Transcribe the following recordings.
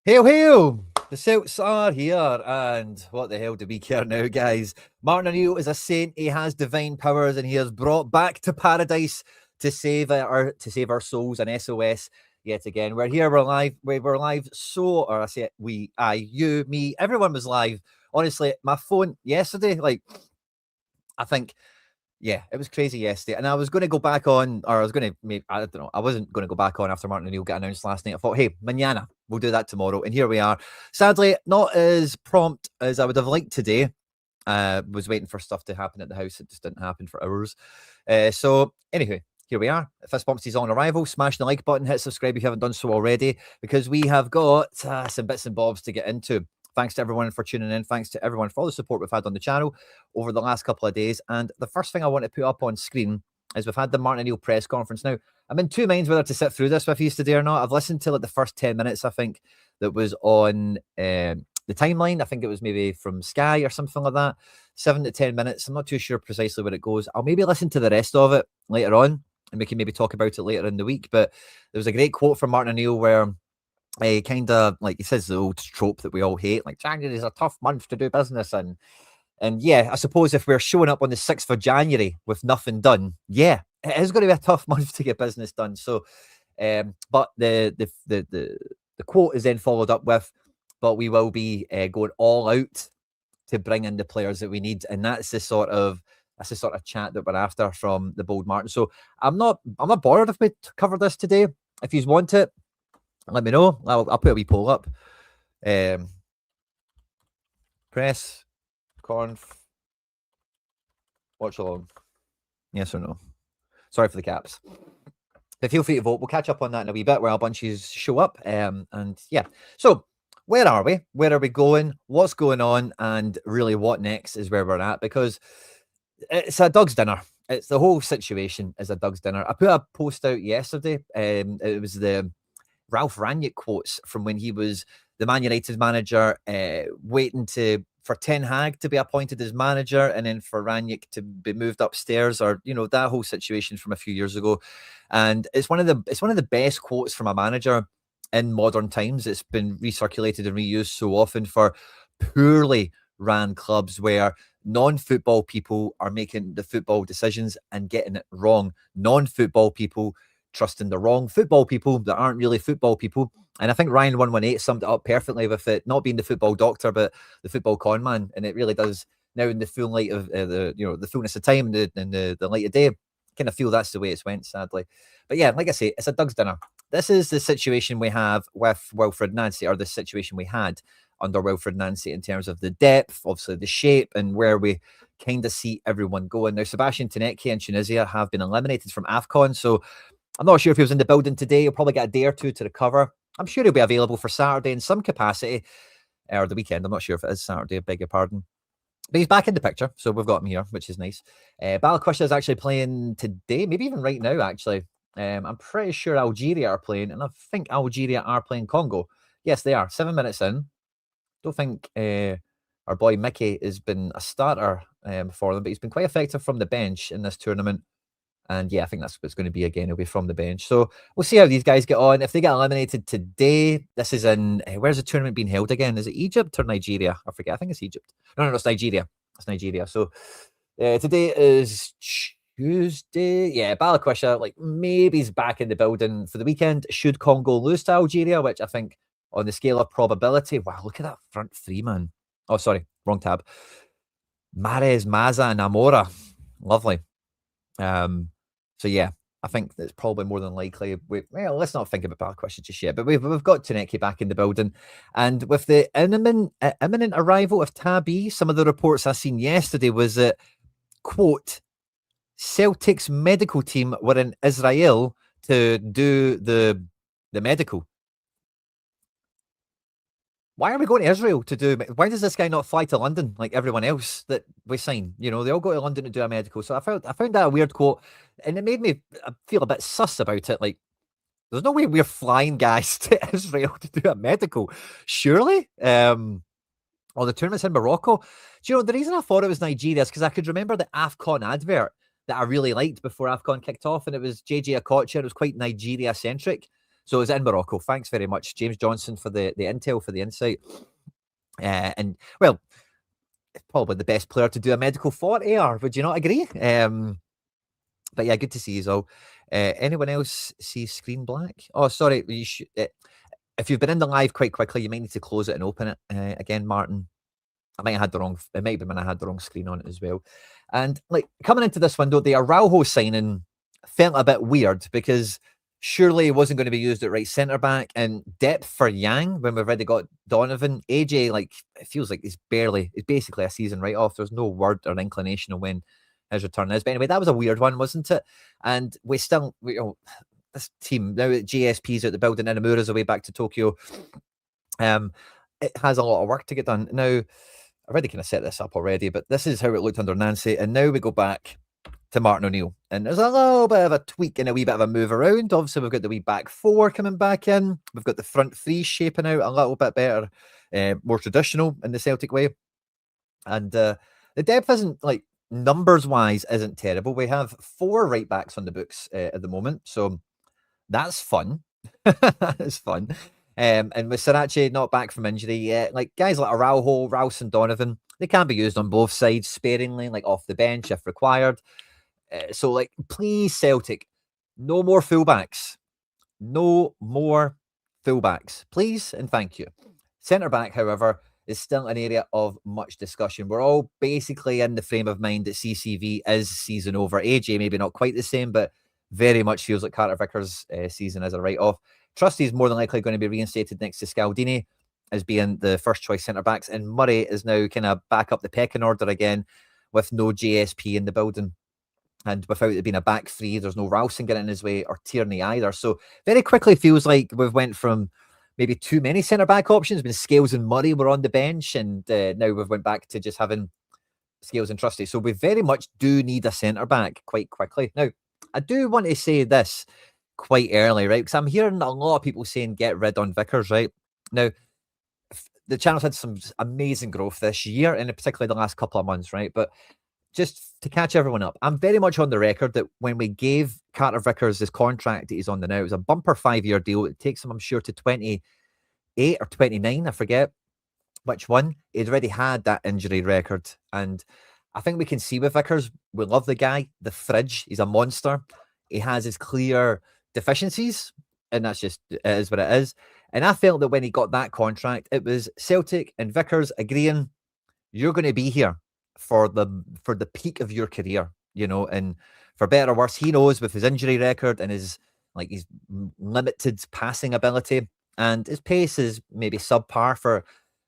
Hail, hail! The Celts are here, and what the hell do we care now, guys? Martin O'Neill is a saint. He has divine powers, and he has brought back to paradise to save our souls and SOS yet again. We're here. We're live. We're live. Or I say we, I, you, me, everyone was live. Honestly, my phone yesterday, I think. Yeah, it was crazy yesterday. And I was going to go back on, or I was going to, I don't know, I wasn't going to go back on after Martin O'Neill got announced last night. I thought, hey, mañana, we'll do that tomorrow. And here we are. Sadly, not as prompt as I would have liked today. Was waiting for stuff to happen at the house. It just didn't happen for hours. So, anyway, here we are. Fist bumps is on arrival. Smash the like button, hit subscribe if you haven't done so already, because we have got some bits and bobs to get into. Thanks to everyone for tuning in. Thanks to everyone for all the support we've had on the channel over the last couple of days. And the first thing I want to put up on screen is we've had the Martin O'Neill press conference. Now, I'm in two minds whether to sit through this with you today or not. I've listened to the first 10 minutes, I think, that was on the timeline. I think it was maybe from Sky or something like that. 7 to 10 minutes. I'm not too sure precisely where it goes. I'll maybe listen to the rest of it later on, and we can maybe talk about it later in the week. But there was a great quote from Martin O'Neill where kind of like he says the old trope that we all hate, like January is a tough month to do business in. And yeah, I suppose if we're showing up on the 6th of January with nothing done, yeah, it is going to be a tough month to get business done. So, but the quote is then followed up with, but we will be going all out to bring in the players that we need. And that's the sort of chat that we're after from the bold Martin. So I'm not bothered if we cover this today. If you want it, let me know. I'll put a wee poll up. Press, conf, watch along. Yes or no? Sorry for the caps. But feel free to vote. We'll catch up on that in a wee bit where a bunch of you show up. And yeah. So where are we? Where are we going? What's going on? And really what next is where we're at, because it's a Doug's dinner. It's the whole situation is a Doug's dinner. I put a post out yesterday. It was the Ralph Rangnick quotes from when he was the Man United manager, waiting for Ten Hag to be appointed as manager, and then for Rangnick to be moved upstairs, or that whole situation from a few years ago. And it's one of the best quotes from a manager in modern times. It's been recirculated and reused so often for poorly ran clubs where non-football people are making the football decisions and getting it wrong. Non-football people trusting the wrong football people that aren't really football people. And I think Ryan 118 summed it up perfectly with it not being the football doctor, but the football con man. And it really does now, in the full light of the fullness of time and the light of day. Kind of feel that's the way it's went, sadly. But yeah, like I say, it's a Doug's dinner. This is the situation we have with Wilfred Nancy, or the situation we had under Wilfred Nancy in terms of the depth, obviously the shape, and where we kind of see everyone going. Now, Sebastian Tenetke and Tunisia have been eliminated from AFCON, so I'm not sure if he was in the building today. He'll probably get a day or two to recover. I'm sure he'll be available for Saturday in some capacity, or the weekend. I'm not sure if it is Saturday, I beg your pardon. But he's back in the picture, so we've got him here, which is nice. Balakwisha is actually playing today, maybe even right now, actually. I'm pretty sure Algeria are playing, and I think Algeria are playing Congo. Yes, they are. 7 minutes in. Don't think our boy Mickey has been a starter for them, but he's been quite effective from the bench in this tournament. And yeah, I think that's what it's going to be again. It'll be from the bench. So we'll see how these guys get on. If they get eliminated today, this is in, where's the tournament being held again? Is it Egypt or Nigeria? I forget. I think it's Egypt. No, it's Nigeria. It's Nigeria. So today is Tuesday. Yeah, Balakwisha, maybe he's back in the building for the weekend. Should Congo lose to Algeria, which I think on the scale of probability, wow, look at that front three, man. Oh, sorry, wrong tab. Mahrez, Maza, and Amora. Lovely. So yeah, I think that's probably more than likely. Let's not think about Balakwisha just yet, but we've got Tuneki back in the building. And with the imminent arrival of Tabi, some of the reports I seen yesterday was that, quote, Celtic's medical team were in Israel to do the medical. Why are we going to Israel to do? Why does this guy not fly to London like everyone else that we sign? They all go to London to do a medical. So I found that a weird quote, and it made me feel a bit sus about it. Like, there's no way we're flying guys to Israel to do a medical, surely. Or the tournament's in Morocco. Do you know the reason I thought it was Nigeria is because I could remember the AFCON advert that I really liked before AFCON kicked off, and it was JJ Okocha. It was quite Nigeria centric. So it's in Morocco. Thanks very much, James Johnson, for the intel, for the insight. And well, probably the best player to do a medical for, AR. Would you not agree? But yeah, good to see you all. Anyone else see screen black? Oh, sorry. If you've been in the live quite quickly, you might need to close it and open it again, Martin. I might have had the wrong. It might be when I had the wrong screen on it as well. And like coming into this window, the Araujo signing felt a bit weird because surely he wasn't going to be used at right centre back, and depth for Yang when we've already got Donovan. AJ, like it feels like it's basically a season right off. There's no word or inclination of when his return is. But anyway, that was a weird one, wasn't it? And this team now at GSP's out the building, and Amura's away back to Tokyo. It has a lot of work to get done. Now, I've already kind of set this up already, but this is how it looked under Nancy. And now we go back to Martin O'Neill. And there's a little bit of a tweak and a wee bit of a move around. Obviously, we've got the wee back four coming back in. We've got the front three shaping out a little bit better, more traditional in the Celtic way. And the depth isn't, like, numbers-wise, isn't terrible. We have 4 right backs on the books at the moment. So that's fun. That's fun. And with Sriracha not back from injury yet, like guys like Araujo, Rouse and Donovan, they can be used on both sides sparingly, like off the bench if required. So, like, please, Celtic, no more fullbacks. No more fullbacks, please, and thank you. Centre back, however, is still an area of much discussion. We're all basically in the frame of mind that CCV is season over. AJ maybe not quite the same, but very much feels like Carter Vickers' season is a write-off. Trusty is more than likely going to be reinstated next to Scaldini as being the first choice centre backs, and Murray is now kind of back up the pecking order again with no JSP in the building. And without it being a back three, there's no Ralston getting in his way or Tierney either. So very quickly feels like we've went from maybe too many centre-back options when Scales and Murray were on the bench, and now we've went back to just having Scales and Trusty. So we very much do need a centre-back quite quickly. Now, I do want to say this quite early, right? Because I'm hearing a lot of people saying get rid on Vickers, right? Now, the channel's had some amazing growth this year, and particularly the last couple of months, right? But just to catch everyone up, I'm very much on the record that when we gave Carter Vickers this contract that he's on the now, it was a bumper 5-year deal. It takes him, I'm sure, to 28 or 29, I forget which one. He'd already had that injury record. And I think we can see with Vickers, we love the guy, the fridge. He's a monster. He has his clear deficiencies, and that's just, it is what it is. And I felt that when he got that contract, it was Celtic and Vickers agreeing, you're going to be here for the peak of your career, you know, and for better or worse, he knows with his injury record and his limited passing ability and his pace is maybe subpar for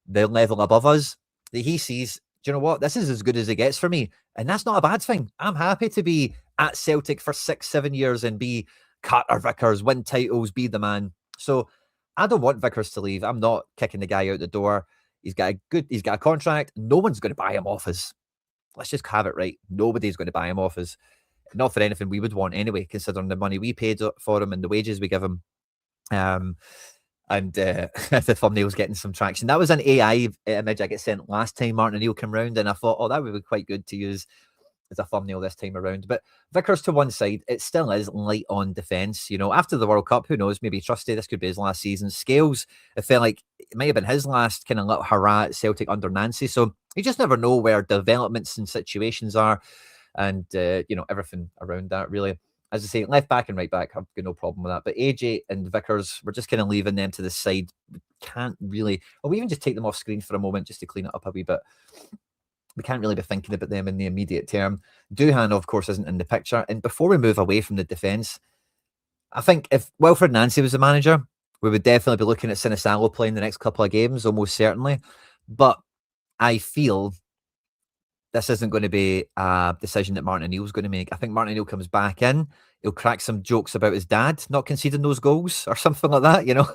the level above us, that he sees, do you know what, this is as good as it gets for me, and that's not a bad thing. I'm happy to be at Celtic for 6-7 years and be Carter Vickers, win titles, be the man. So I don't want Vickers to leave. I'm not kicking the guy out the door. He's got a contract. No one's going to buy him off us. Let's just have it right. Nobody's going to buy him off us. Not for anything we would want anyway, considering the money we paid for him and the wages we give him. And the thumbnail's getting some traction. That was an AI image I get sent last time Martin O'Neill came round, and I thought, oh, that would be quite good to use as a thumbnail this time around. But Vickers to one side, it still is light on defence. You know, after the World Cup, who knows, maybe Trusty, this could be his last season. Scales, it felt like it might have been his last kind of little hurrah at Celtic under Nancy. So you just never know where developments and situations are, and you know, everything around that really. As I say, left back and right back, I've got no problem with that. But AJ and Vickers, we're just kind of leaving them to the side. We can't really, or we even just take them off screen for a moment just to clean it up a wee bit. We can't really be thinking about them in the immediate term. Duhan, of course, isn't in the picture. And before we move away from the defence, I think if Wilfred Nancy was the manager, we would definitely be looking at Sinisalo playing the next couple of games, almost certainly. But I feel this isn't going to be a decision that Martin O'Neill's going to make. I think Martin O'Neill comes back in, he'll crack some jokes about his dad not conceding those goals or something like that, you know.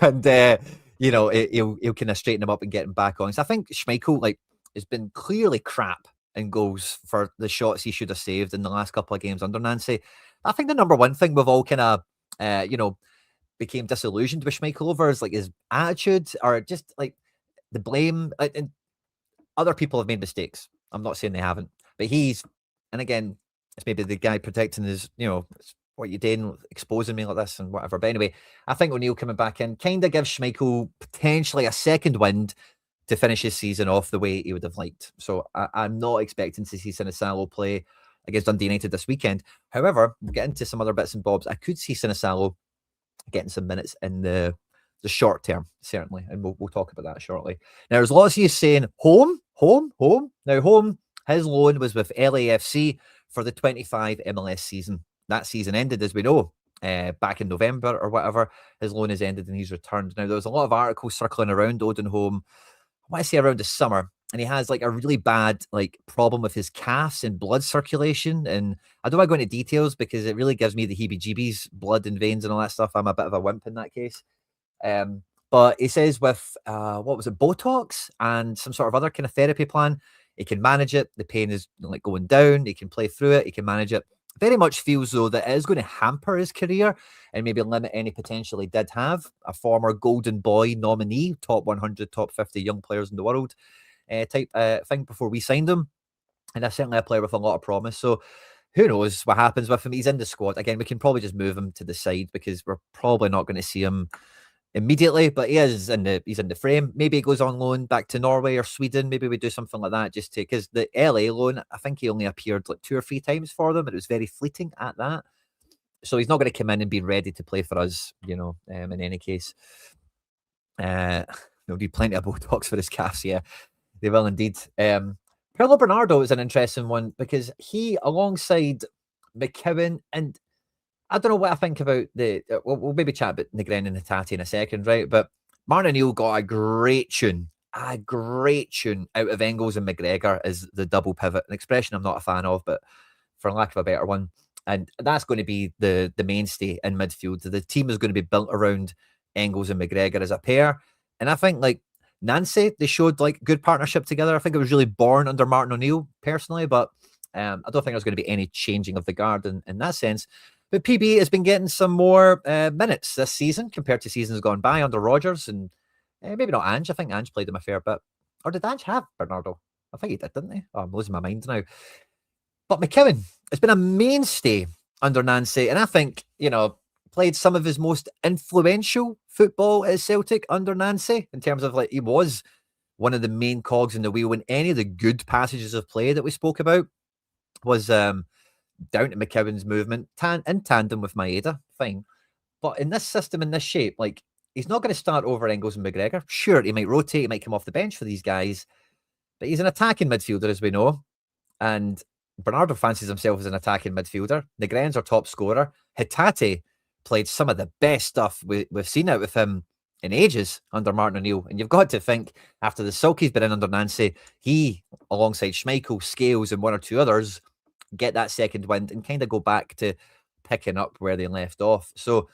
And, you know, he'll kind of straighten him up and get him back on. So I think Schmeichel, like, has been clearly crap in goals for the shots he should have saved in the last couple of games under Nancy. I think the number one thing we've all kind of, you know, became disillusioned with Schmeichel over is like his attitude, or just like the blame. And other people have made mistakes. I'm not saying they haven't, but and again, it's maybe the guy protecting his, you know, what you doing, exposing me like this and whatever. But anyway, I think O'Neill coming back in kind of gives Schmeichel potentially a second wind to finish his season off the way he would have liked. So I'm not expecting to see Sinisalo play against Dundee United this weekend. However, we'll get into some other bits and bobs. I could see Sinisalo getting some minutes in the short term, certainly, and we'll talk about that shortly. Now, there's lots of you saying home. Now, home, his loan was with LAFC for the 25 MLS season. That season ended, as we know, back in November or whatever. His loan has ended and he's returned. Now, there was a lot of articles circling around Odin Home, I want to say around the summer, and he has like a really bad like problem with his calves and blood circulation. And I don't want to go into details because it really gives me the heebie-jeebies, blood and veins and all that stuff. I'm a bit of a wimp in that case. But he says with what was it, Botox and some sort of other kind of therapy plan, he can manage it. The pain is like going down. He can play through it. He can manage it. Very much feels though that it is going to hamper his career and maybe limit any potential he did have. A former Golden Boy nominee, top 100, top 50 young players in the world type thing before we signed him. And that's certainly a player with a lot of promise. So who knows what happens with him? He's in the squad. Again, we can probably just move him to the side because we're probably not going to see him immediately, but he's in the frame. Maybe he goes on loan back to Norway or Sweden. Maybe we do something like that just to, because the LA loan, I think he only appeared like 2 or 3 times for them, and it was very fleeting at that. So he's not going to come in and be ready to play for us, you know, in any case. They'll need plenty of Botox for his calves, yeah. They will indeed. Paulo Bernardo is an interesting one because he, alongside McKeown, and I don't know what I think about the. We'll maybe chat about Negren and Hatate in a second, right? But Martin O'Neill got a great tune out of Engels and McGregor as the double pivot, an expression I'm not a fan of, but for lack of a better one. And that's going to be the mainstay in midfield. The team is going to be built around Engels and McGregor as a pair. And I think like Nancy, they showed like good partnership together. I think it was really born under Martin O'Neill personally, but I don't think there's going to be any changing of the guard in that sense. But PB has been getting some more minutes this season compared to seasons gone by under Rodgers and maybe not Ange. I think Ange played him a fair bit. Or did Ange have Bernardo? I think he did, didn't he? Oh, I'm losing my mind now. But McKeown has been a mainstay under Nancy, and I think, you know, played some of his most influential football at Celtic under Nancy in terms of like he was one of the main cogs in the wheel in any of the good passages of play that we spoke about was down to McKeown's movement in tandem with Maeda, fine. But in this system, in this shape, like he's not going to start over Engels and McGregor. Sure, he might rotate, he might come off the bench for these guys, but he's an attacking midfielder, as we know. And Bernardo fancies himself as an attacking midfielder. Negren's our top scorer. Hatate played some of the best stuff we've seen out of him in ages under Martin O'Neill. And you've got to think, after the sulk he's been in under Nancy, he, alongside Schmeichel, Scales, and one or two others, get that second wind and kind of go back to picking up where they left off. So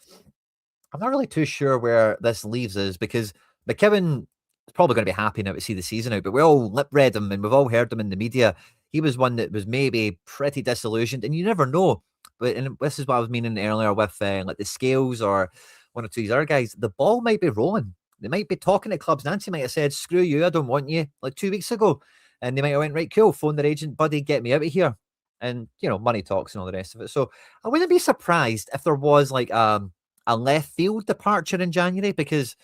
I'm not really too sure where this leaves us because McKeown is probably going to be happy now to see the season out, but we all lip read him and we've all heard him in the media. He was one that was maybe pretty disillusioned, and you never know. But and this is what I was meaning earlier with like the Scales or one or two of these other guys. The ball might be rolling. They might be talking to clubs. Nancy might have said, "Screw you, I don't want you," like 2 weeks ago, and they might have went, "Right, cool, phone their agent, buddy, get me out of here." And you know, money talks and all the rest of it. So I wouldn't be surprised if there was like a left field departure in January because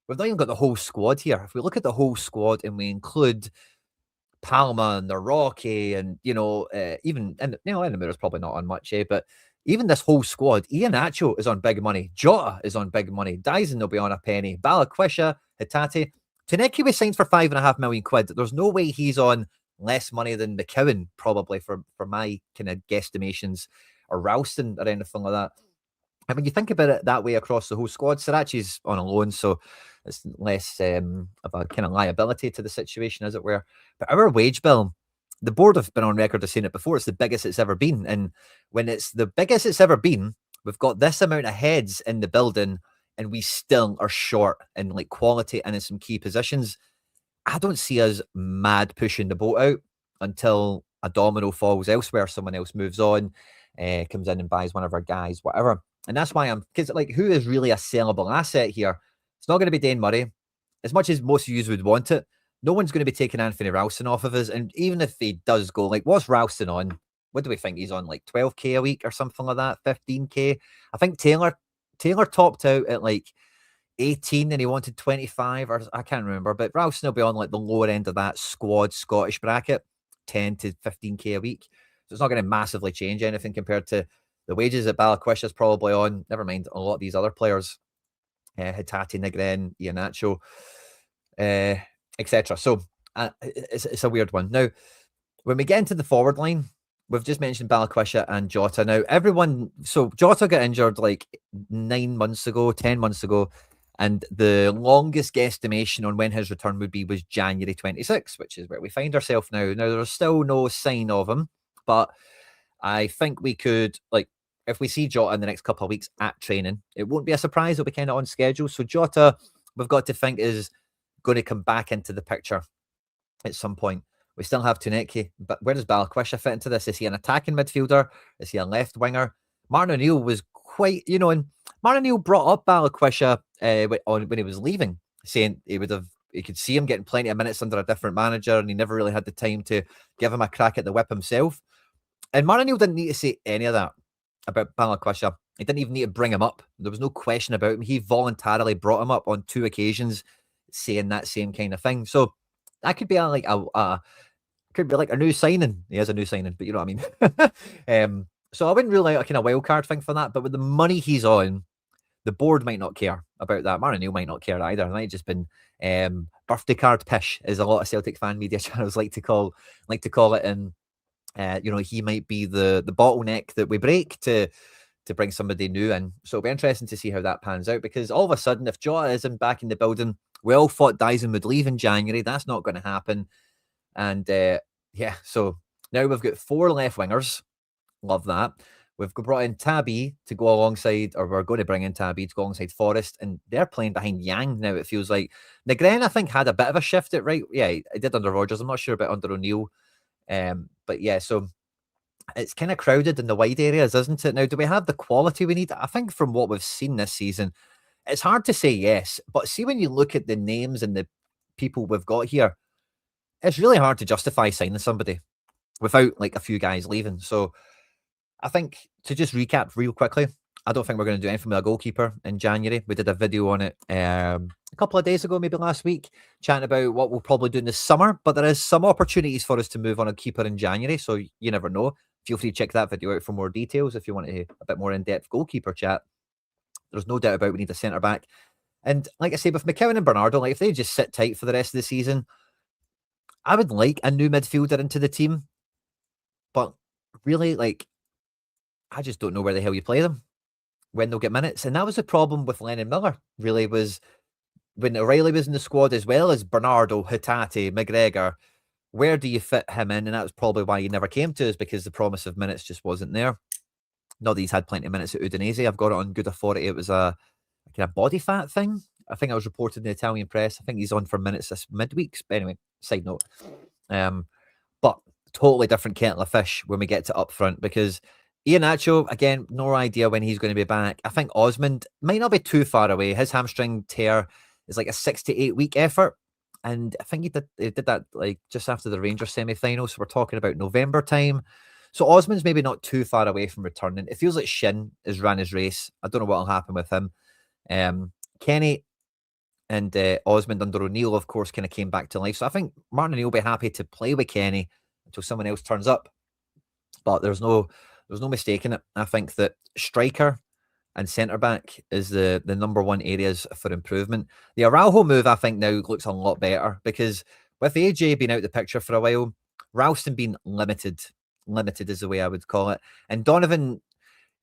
we've not even got the whole squad here. If we look at the whole squad and we include Palma and the Rocky and, you know, even, and, you know, Enamura's probably not on much, but even this whole squad, Ian Acho is on big money. Jota is on big money. Dyson will be on a penny. Balakwisha, Hatate. Taneki was signed for £5.5 million. There's no way he's on less money than McKeown, probably, for my kind of guesstimations, or Ralston or anything like that. And when you think about it that way across the whole squad, Sirachi's on a loan, so it's less of a kind of liability to the situation, as it were. But our wage bill, the board have been on record of saying it before, it's the biggest it's ever been. And when it's the biggest it's ever been, we've got this amount of heads in the building and we still are short in like quality and in some key positions. I don't see us mad pushing the boat out until a domino falls elsewhere, someone else moves on, comes in and buys one of our guys, whatever. And that's why because like, who is really a sellable asset here? It's not going to be Dane Murray. As much as most of you would want it, no one's going to be taking Anthony Ralston off of us. And even if he does go, like, what's Ralston on? what do we think he's on, like 12k a week or something like that, 15k? I think Taylor topped out at like 18 and he wanted 25, or I can't remember, but Ralston will be on like the lower end of that squad Scottish bracket, 10 to 15k a week. So it's not going to massively change anything compared to the wages that Balikwisha's probably on. Never mind a lot of these other players, Hatate, Negren, Iheanacho, etc. So it's a weird one. Now, when we get into the forward line, we've just mentioned Balikwisha and Jota. Now, so Jota got injured like 9 months ago, 10 months ago, and the longest guesstimation on when his return would be was January 26, which is where we find ourselves now. Now, there's still no sign of him, but I think we could, like, if we see Jota in the next couple of weeks at training, it won't be a surprise. It'll be kind of on schedule. So Jota, we've got to think, is going to come back into the picture at some point. We still have Tuneki, but where does Balikwisha fit into this? Is he an attacking midfielder? Is he a left winger? Martin O'Neill was quite, and Martin O'Neill brought up Balikwisha when he was leaving, saying he could see him getting plenty of minutes under a different manager, and he never really had the time to give him a crack at the whip himself. And Martin O'Neill didn't need to say any of that about Balikwisha. He didn't even need to bring him up. There was no question about him. He voluntarily brought him up on 2 occasions, saying that same kind of thing. So that could be like a new signing. He is a new signing, but you know what I mean. So I wouldn't really like a kind of wild card thing for that. But with the money he's on, the board might not care about that. Martin O'Neill might not care either. It might have just been birthday card pish, as a lot of Celtic fan media channels like to call it. And he might be the bottleneck that we break to bring somebody new in. So it'll be interesting to see how that pans out, because all of a sudden, if Jota isn't back in the building, we all thought Dyson would leave in January. That's not going to happen. And so now we've got 4 left wingers. Love that. We've brought in Tabby to go alongside, or we're going to bring in Tabby to go alongside Forrest, and they're playing behind Yang now, it feels like. Negren, I think, had a bit of a shift at right. Yeah, he did under Rodgers. I'm not sure about under O'Neill. But yeah, so it's kind of crowded in the wide areas, isn't it? Now, do we have the quality we need? I think from what we've seen this season, it's hard to say yes. But see, when you look at the names and the people we've got here, it's really hard to justify signing somebody without like a few guys leaving. So I think, to just recap real quickly, I don't think we're going to do anything with a goalkeeper in January. We did a video on it a couple of days ago, maybe last week, chatting about what we'll probably do in the summer. But there is some opportunities for us to move on a keeper in January, so you never know. Feel free to check that video out for more details if you want a bit more in-depth goalkeeper chat. There's no doubt about we need a centre-back. And like I say, with McKeown and Bernardo, like if they just sit tight for the rest of the season, I would like a new midfielder into the team. But really, like, I just don't know where the hell you play them, when they'll get minutes. And that was the problem with Lennon Miller, really, was when O'Reilly was in the squad, as well as Bernardo, Hatate, McGregor, where do you fit him in? And that was probably why he never came to us, because the promise of minutes just wasn't there. Not that he's had plenty of minutes at Udinese. I've got it on good authority. It was a kind of body fat thing. I think I was reported in the Italian press. I think he's on for minutes this midweek. But anyway, side note. But totally different kettle of fish when we get to up front, because Iheanacho, again, no idea when he's going to be back. I think Osmond might not be too far away. His hamstring tear is like a 6 to 8 week effort. And I think he did that like just after the Rangers semi-final. So we're talking about November time. So Osmond's maybe not too far away from returning. It feels like Shin has ran his race. I don't know what will happen with him. Kenny and Osmond under O'Neill, of course, kind of came back to life. So I think Martin O'Neill will be happy to play with Kenny until someone else turns up. But there's no mistaking it. I think that striker and centre-back is the number one areas for improvement. The Araujo move, I think, now looks a lot better, because with AJ being out the picture for a while, Ralston being limited is the way I would call it. And Donovan,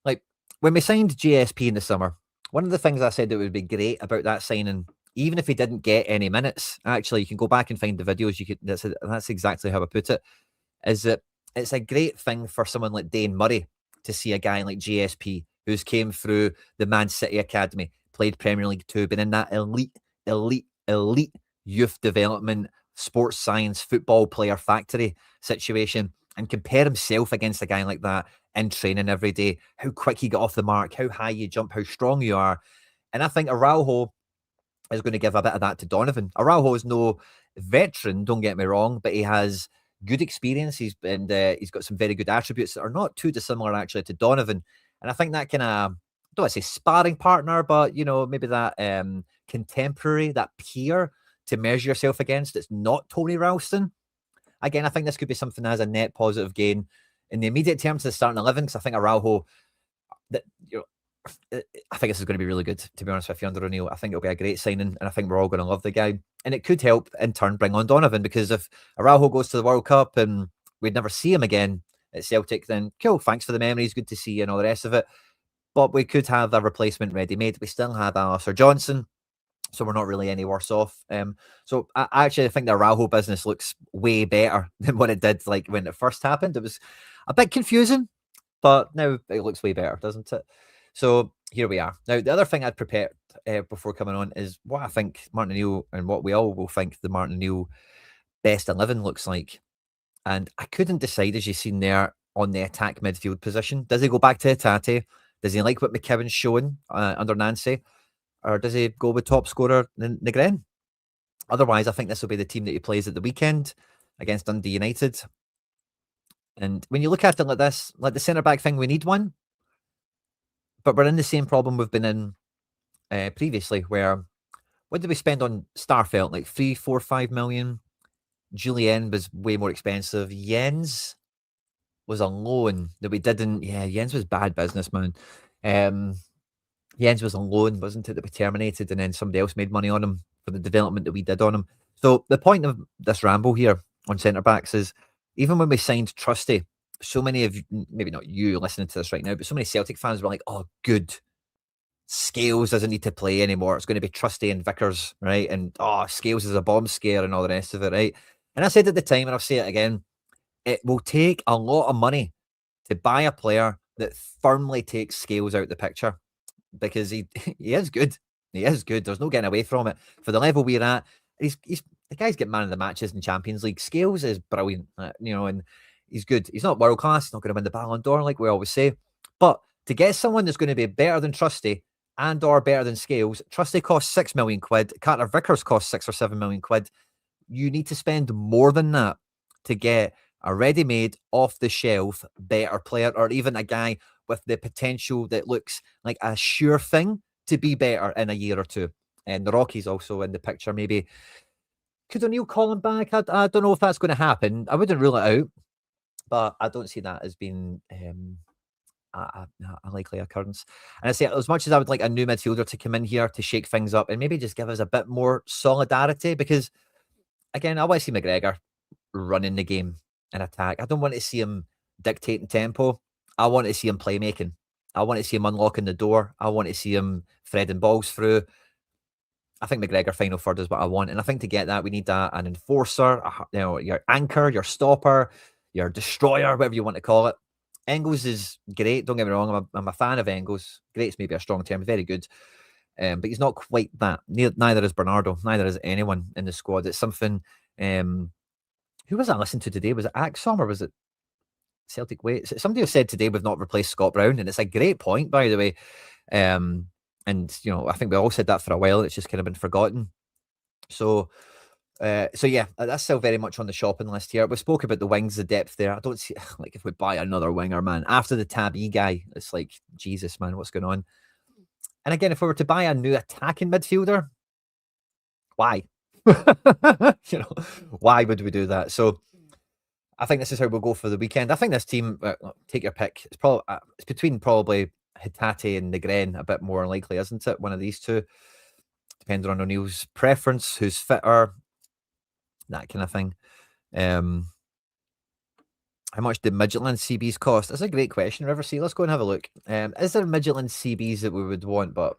like, when we signed GSP in the summer, one of the things I said that would be great about that signing, even if he didn't get any minutes, actually, you can go back and find the videos. That's exactly how I put it, is that it's a great thing for someone like Dane Murray to see a guy like GSP, who's came through the Man City Academy, played Premier League 2, been in that elite youth development, sports science, football player factory situation, and compare himself against a guy like that in training every day, how quick he got off the mark, how high you jump, how strong you are. And I think Araujo is going to give a bit of that to Donovan. Araujo is no veteran, don't get me wrong, but he has good experience. He's got some very good attributes that are not too dissimilar actually to Donovan. And I think that kind of, I don't want to say sparring partner, but maybe that contemporary, that peer to measure yourself against. It's not Tony Ralston. Again, I think this could be something that has a net positive gain in the immediate terms of the starting 11, because I think Araujo, that I think this is going to be really good, to be honest with you, under O'Neill. I think it'll be a great signing, and I think we're all going to love the guy. And it could help, in turn, bring on Donovan, because if Araujo goes to the World Cup and we'd never see him again at Celtic, then cool, thanks for the memories, good to see you and all the rest of it. But we could have a replacement ready-made. We still had Alistair Johnson, so we're not really any worse off. So I actually think the Araujo business looks way better than what it did like when it first happened. It was a bit confusing, but now it looks way better, doesn't it? So here we are. Now, the other thing I'd prepared before coming on is what I think Martin O'Neill, and what we all will think the Martin O'Neill best 11 looks like. And I couldn't decide, as you've seen there, on the attack midfield position. Does he go back to Hatate? Does he like what McKibben's showing under Nancy? Or does he go with top scorer Negren? Otherwise, I think this will be the team that he plays at the weekend against Dundee United. And when you look at it like this, like the centre-back thing, we need one. But we're in the same problem we've been in previously, where what did we spend on Starfelt? Like 3, 4, 5 million. Julien was way more expensive. Jens was a loan that we didn't. Yeah, Jens was bad business, man. Jens was a loan, wasn't it, that we terminated, and then somebody else made money on him for the development that we did on him. So the point of this ramble here on centre-backs is, even when we signed Trusty, so many of you, maybe not you listening to this right now, but so many Celtic fans were like, oh, good. Scales doesn't need to play anymore. It's going to be Trusty and Vickers, right? And, oh, Scales is a bomb scare and all the rest of it, right? And I said at the time, and I'll say it again, it will take a lot of money to buy a player that firmly takes Scales out the picture, because he is good. He is good. There's no getting away from it. For the level we're at, he's the guy's get man of the matches in Champions League. Scales is brilliant, and he's good. He's not world class. He's not going to win the Ballon d'Or like we always say. But to get someone that's going to be better than Trusty and or better than Scales, Trusty costs 6 million quid. Carter Vickers costs 6 or 7 million quid. You need to spend more than that to get a ready-made, off-the-shelf, better player, or even a guy with the potential that looks like a sure thing to be better in a year or two. And the Rockies also in the picture, maybe. Could O'Neill call him back? I don't know if that's going to happen. I wouldn't rule it out, but I don't see that as being a likely occurrence. And I say, as much as I would like a new midfielder to come in here to shake things up and maybe just give us a bit more solidarity, because, again, I want to see McGregor running the game in attack. I don't want to see him dictating tempo. I want to see him playmaking. I want to see him unlocking the door. I want to see him threading balls through. I think McGregor final third is what I want. And I think to get that, we need an enforcer, your anchor, your stopper, your destroyer, whatever you want to call it. Engels is great. Don't get me wrong. I'm a fan of Engels. Great's maybe a strong term. Very good. But he's not quite that. Neither is Bernardo. Neither is anyone in the squad. It's something... who was I listening to today? Was it Axom or was it Celtic Way? Somebody who said today we've not replaced Scott Brown, and it's a great point, by the way. And I think we all said that for a while. It's just kind of been forgotten. So yeah, that's still very much on the shopping list here. We spoke about the wings, the depth there. I don't see, like, if we buy another winger, man, after the Tabby guy, it's like, Jesus, man, what's going on? And again, if we were to buy a new attacking midfielder, why? Why would we do that? So I think this is how we'll go for the weekend. I think this team, take your pick. It's probably it's between probably Hatate and Negren, a bit more likely, isn't it? One of these two, depending on O'Neill's preference, who's fitter, that kind of thing. How much do Midtjylland CBs cost? That's a great question, River C. Let's go and have a look. Is there Midtjylland CBs that we would want? But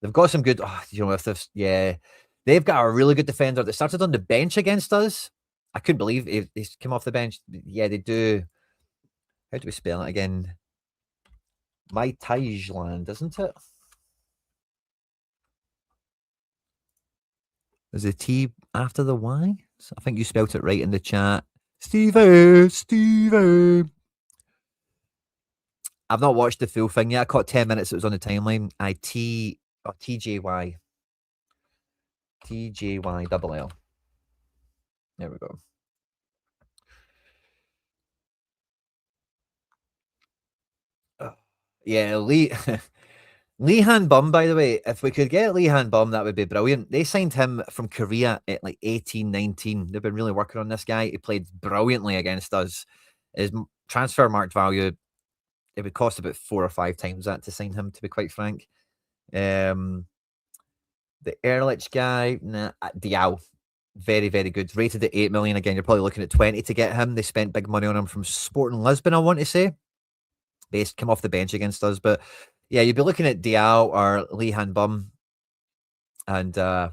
they've got some good. They've got a really good defender that started on the bench against us. I couldn't believe he's come off the bench. Yeah, they do. How do we spell it again? Midtjylland, isn't it? Is the T after the Y? So I think you spelt it right in the chat. Stevie. I've not watched the full thing yet. I caught 10 minutes. It was on the timeline. TJY. TJY double L. There we go. Yeah, Lee Lee Han Bum, by the way, if we could get Lee Han Bum, that would be brilliant. They signed him from Korea at like 18, 19. They've been really working on this guy. He played brilliantly against us. His transfer market value, it would cost about 4 or 5 times that to sign him, to be quite frank. The Ehrlich guy, Diao, very, very good. Rated at 8 million. Again, you're probably looking at 20 to get him. They spent big money on him from Sporting Lisbon, I want to say. Based, come off the bench against us. But yeah, you'd be looking at Diao or Lee Han Bum. And yeah,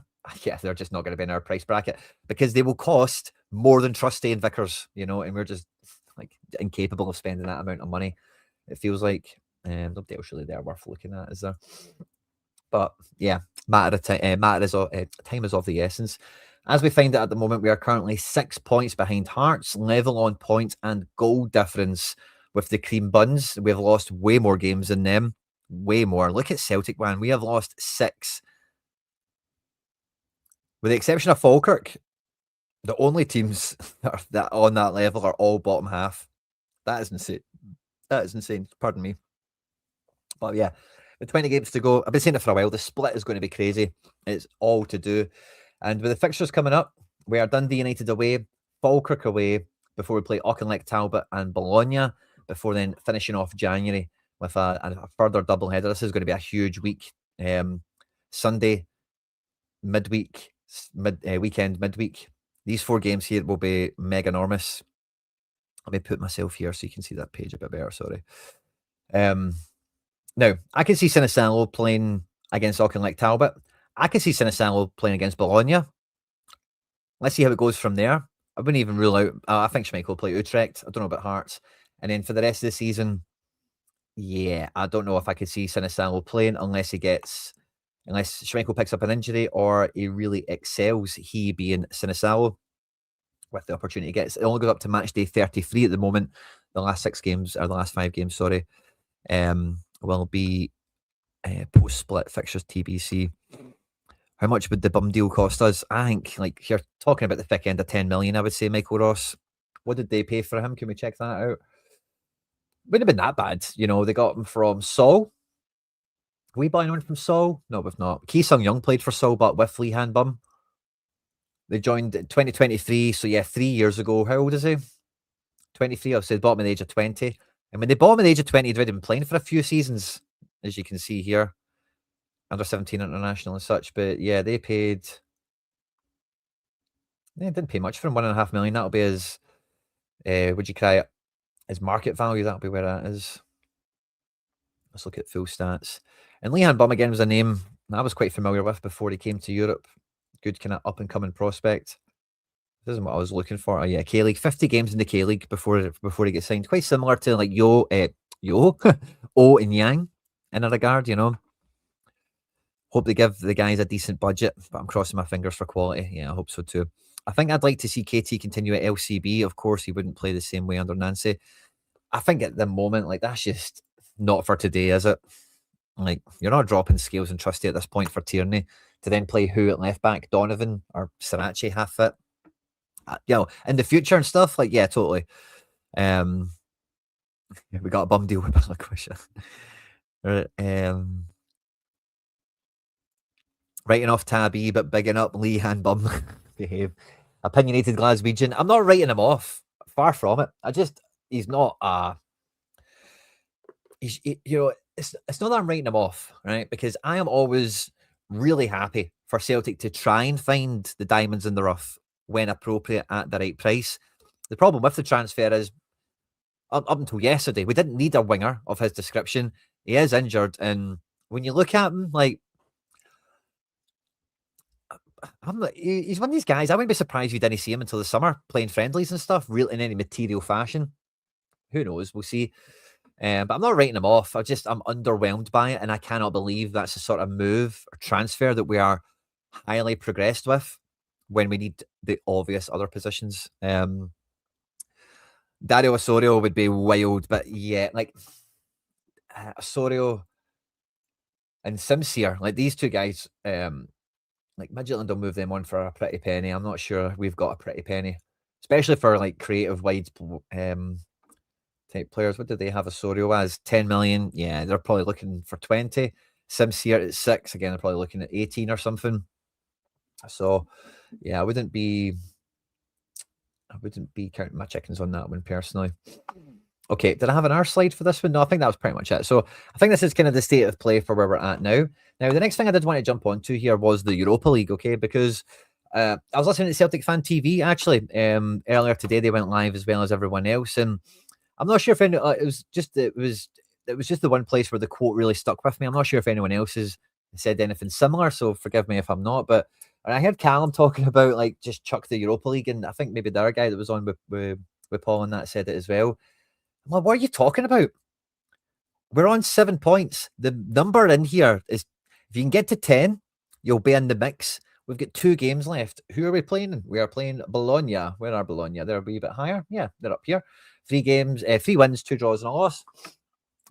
they're just not going to be in our price bracket because they will cost more than Trusty and Vickers, and we're just like incapable of spending that amount of money. It feels like nobody else really there worth looking at, is there? But yeah, time is of the essence. As we find it at the moment, we are currently 6 points behind Hearts, level on points and goal difference with the Cream Buns. We've lost way more games than them, way more. Look at Celtic, man. We have lost 6. With the exception of Falkirk, the only teams that are on that level are all bottom half. That is insane. That is insane. Pardon me. But yeah, with 20 games to go, I've been saying it for a while. The split is going to be crazy. It's all to do. And with the fixtures coming up, we are Dundee United away, Falkirk away, before we play Auchinleck Talbot and Bologna, before then finishing off January with a further doubleheader. This is going to be a huge week. Sunday, midweek, weekend, midweek. These 4 games here will be mega enormous. Let me put myself here so you can see that page a bit better. Sorry. Now, I can see Sinisalo playing against Auchinleck Talbot. I can see Sinisalo playing against Bologna. Let's see how it goes from there. I wouldn't even rule out. I think Schmeichel will play Utrecht. I don't know about Hearts. And then for the rest of the season, yeah, I don't know if I could see Sinisalo playing unless Schmeichel picks up an injury or he really excels, he being Sinisalo, with the opportunity he gets. It only goes up to match day 33 at the moment. The last 5 games, sorry, will be post-split fixtures TBC. How much would the bum deal cost us? I think, like, you're talking about the thick end of 10 million, I would say, Michael Ross. What did they pay for him? Can we check that out? Wouldn't have been that bad. They got him from Seoul. We buy anyone from Seoul? No, we've not. Ki Sung Young played for Seoul, but with Lee Han Bum. They joined in 2023, so yeah, 3 years ago. How old is he? 23. I said bought him at the age of 20. And when they bought him at the age of 20, he'd already been playing for a few seasons, as you can see here. Under 17 international and such. But yeah, they paid. They didn't pay much for him, 1.5 million. That'll be his. Would you cry it? His market value. That'll be where that is. Let's look at full stats. And Lee Han Bum again was a name I was quite familiar with before he came to Europe. Good kind of up and coming prospect. This isn't what I was looking for. Oh yeah, K League. 50 games in the K League before he gets signed. Quite similar to like O and Yang in a regard, Hope they give the guys a decent budget, but I'm crossing my fingers for quality. Yeah, I hope so too. I think I'd like to see KT continue at LCB. Of course, he wouldn't play the same way under Nancy. I think at the moment, like, that's just not for today, is it? Like, you're not dropping Scales and Trusty at this point for Tierney to then play who at left back, Donovan or Sriracha half fit. In the future and stuff, like, yeah, totally. We got a bum deal with Balaquisha. Writing off Tabby, but bigging up Lee Han Bum. Behave. Opinionated Glaswegian. I'm not writing him off. Far from it. He's not it's not that I'm writing him off, right? Because I am always really happy for Celtic to try and find the diamonds in the rough when appropriate at the right price. The problem with the transfer is, up until yesterday, we didn't need a winger of his description. He is injured, and when you look at him, like, he's one of these guys. I wouldn't be surprised if you didn't see him until the summer playing friendlies and stuff, real in any material fashion. Who knows? We'll see. But I'm not writing him off. I'm underwhelmed by it, and I cannot believe that's the sort of move or transfer that we are highly progressed with when we need the obvious other positions. Dario Osorio would be wild, but yeah, like Osorio and Simsier, like these two guys, like Midtjylland will move them on for a pretty penny. I'm not sure we've got a pretty penny, especially for like creative wides to type players. What did they have Osorio as? 10 million. Yeah, they're probably looking for 20. Sincere at 6. Again, they're probably looking at 18 or something. So, yeah, I wouldn't be counting my chickens on that one personally. Okay, did I have an R slide for this one? No, I think that was pretty much it. So I think this is kind of the state of play for where we're at now. Now, the next thing I did want to jump onto here was the Europa League, okay? Because I was listening to Celtic Fan TV, actually. Earlier today, they went live as well as everyone else. And I'm not sure if it was just the one place where the quote really stuck with me. I'm not sure if anyone else has said anything similar, so forgive me if I'm not. But I heard Callum talking about, like, just chuck the Europa League. And I think maybe the other guy that was on with Paul and that said it as well. I'm like, what are you talking about? We're on 7 points. The number in here is, if you can get to 10, you'll be in the mix. We've got 2 games left. Who are we playing? We are playing Bologna. Where are Bologna? They're a wee bit higher. Yeah, they're up here. 3 games, 3 wins, 2 draws, and a loss.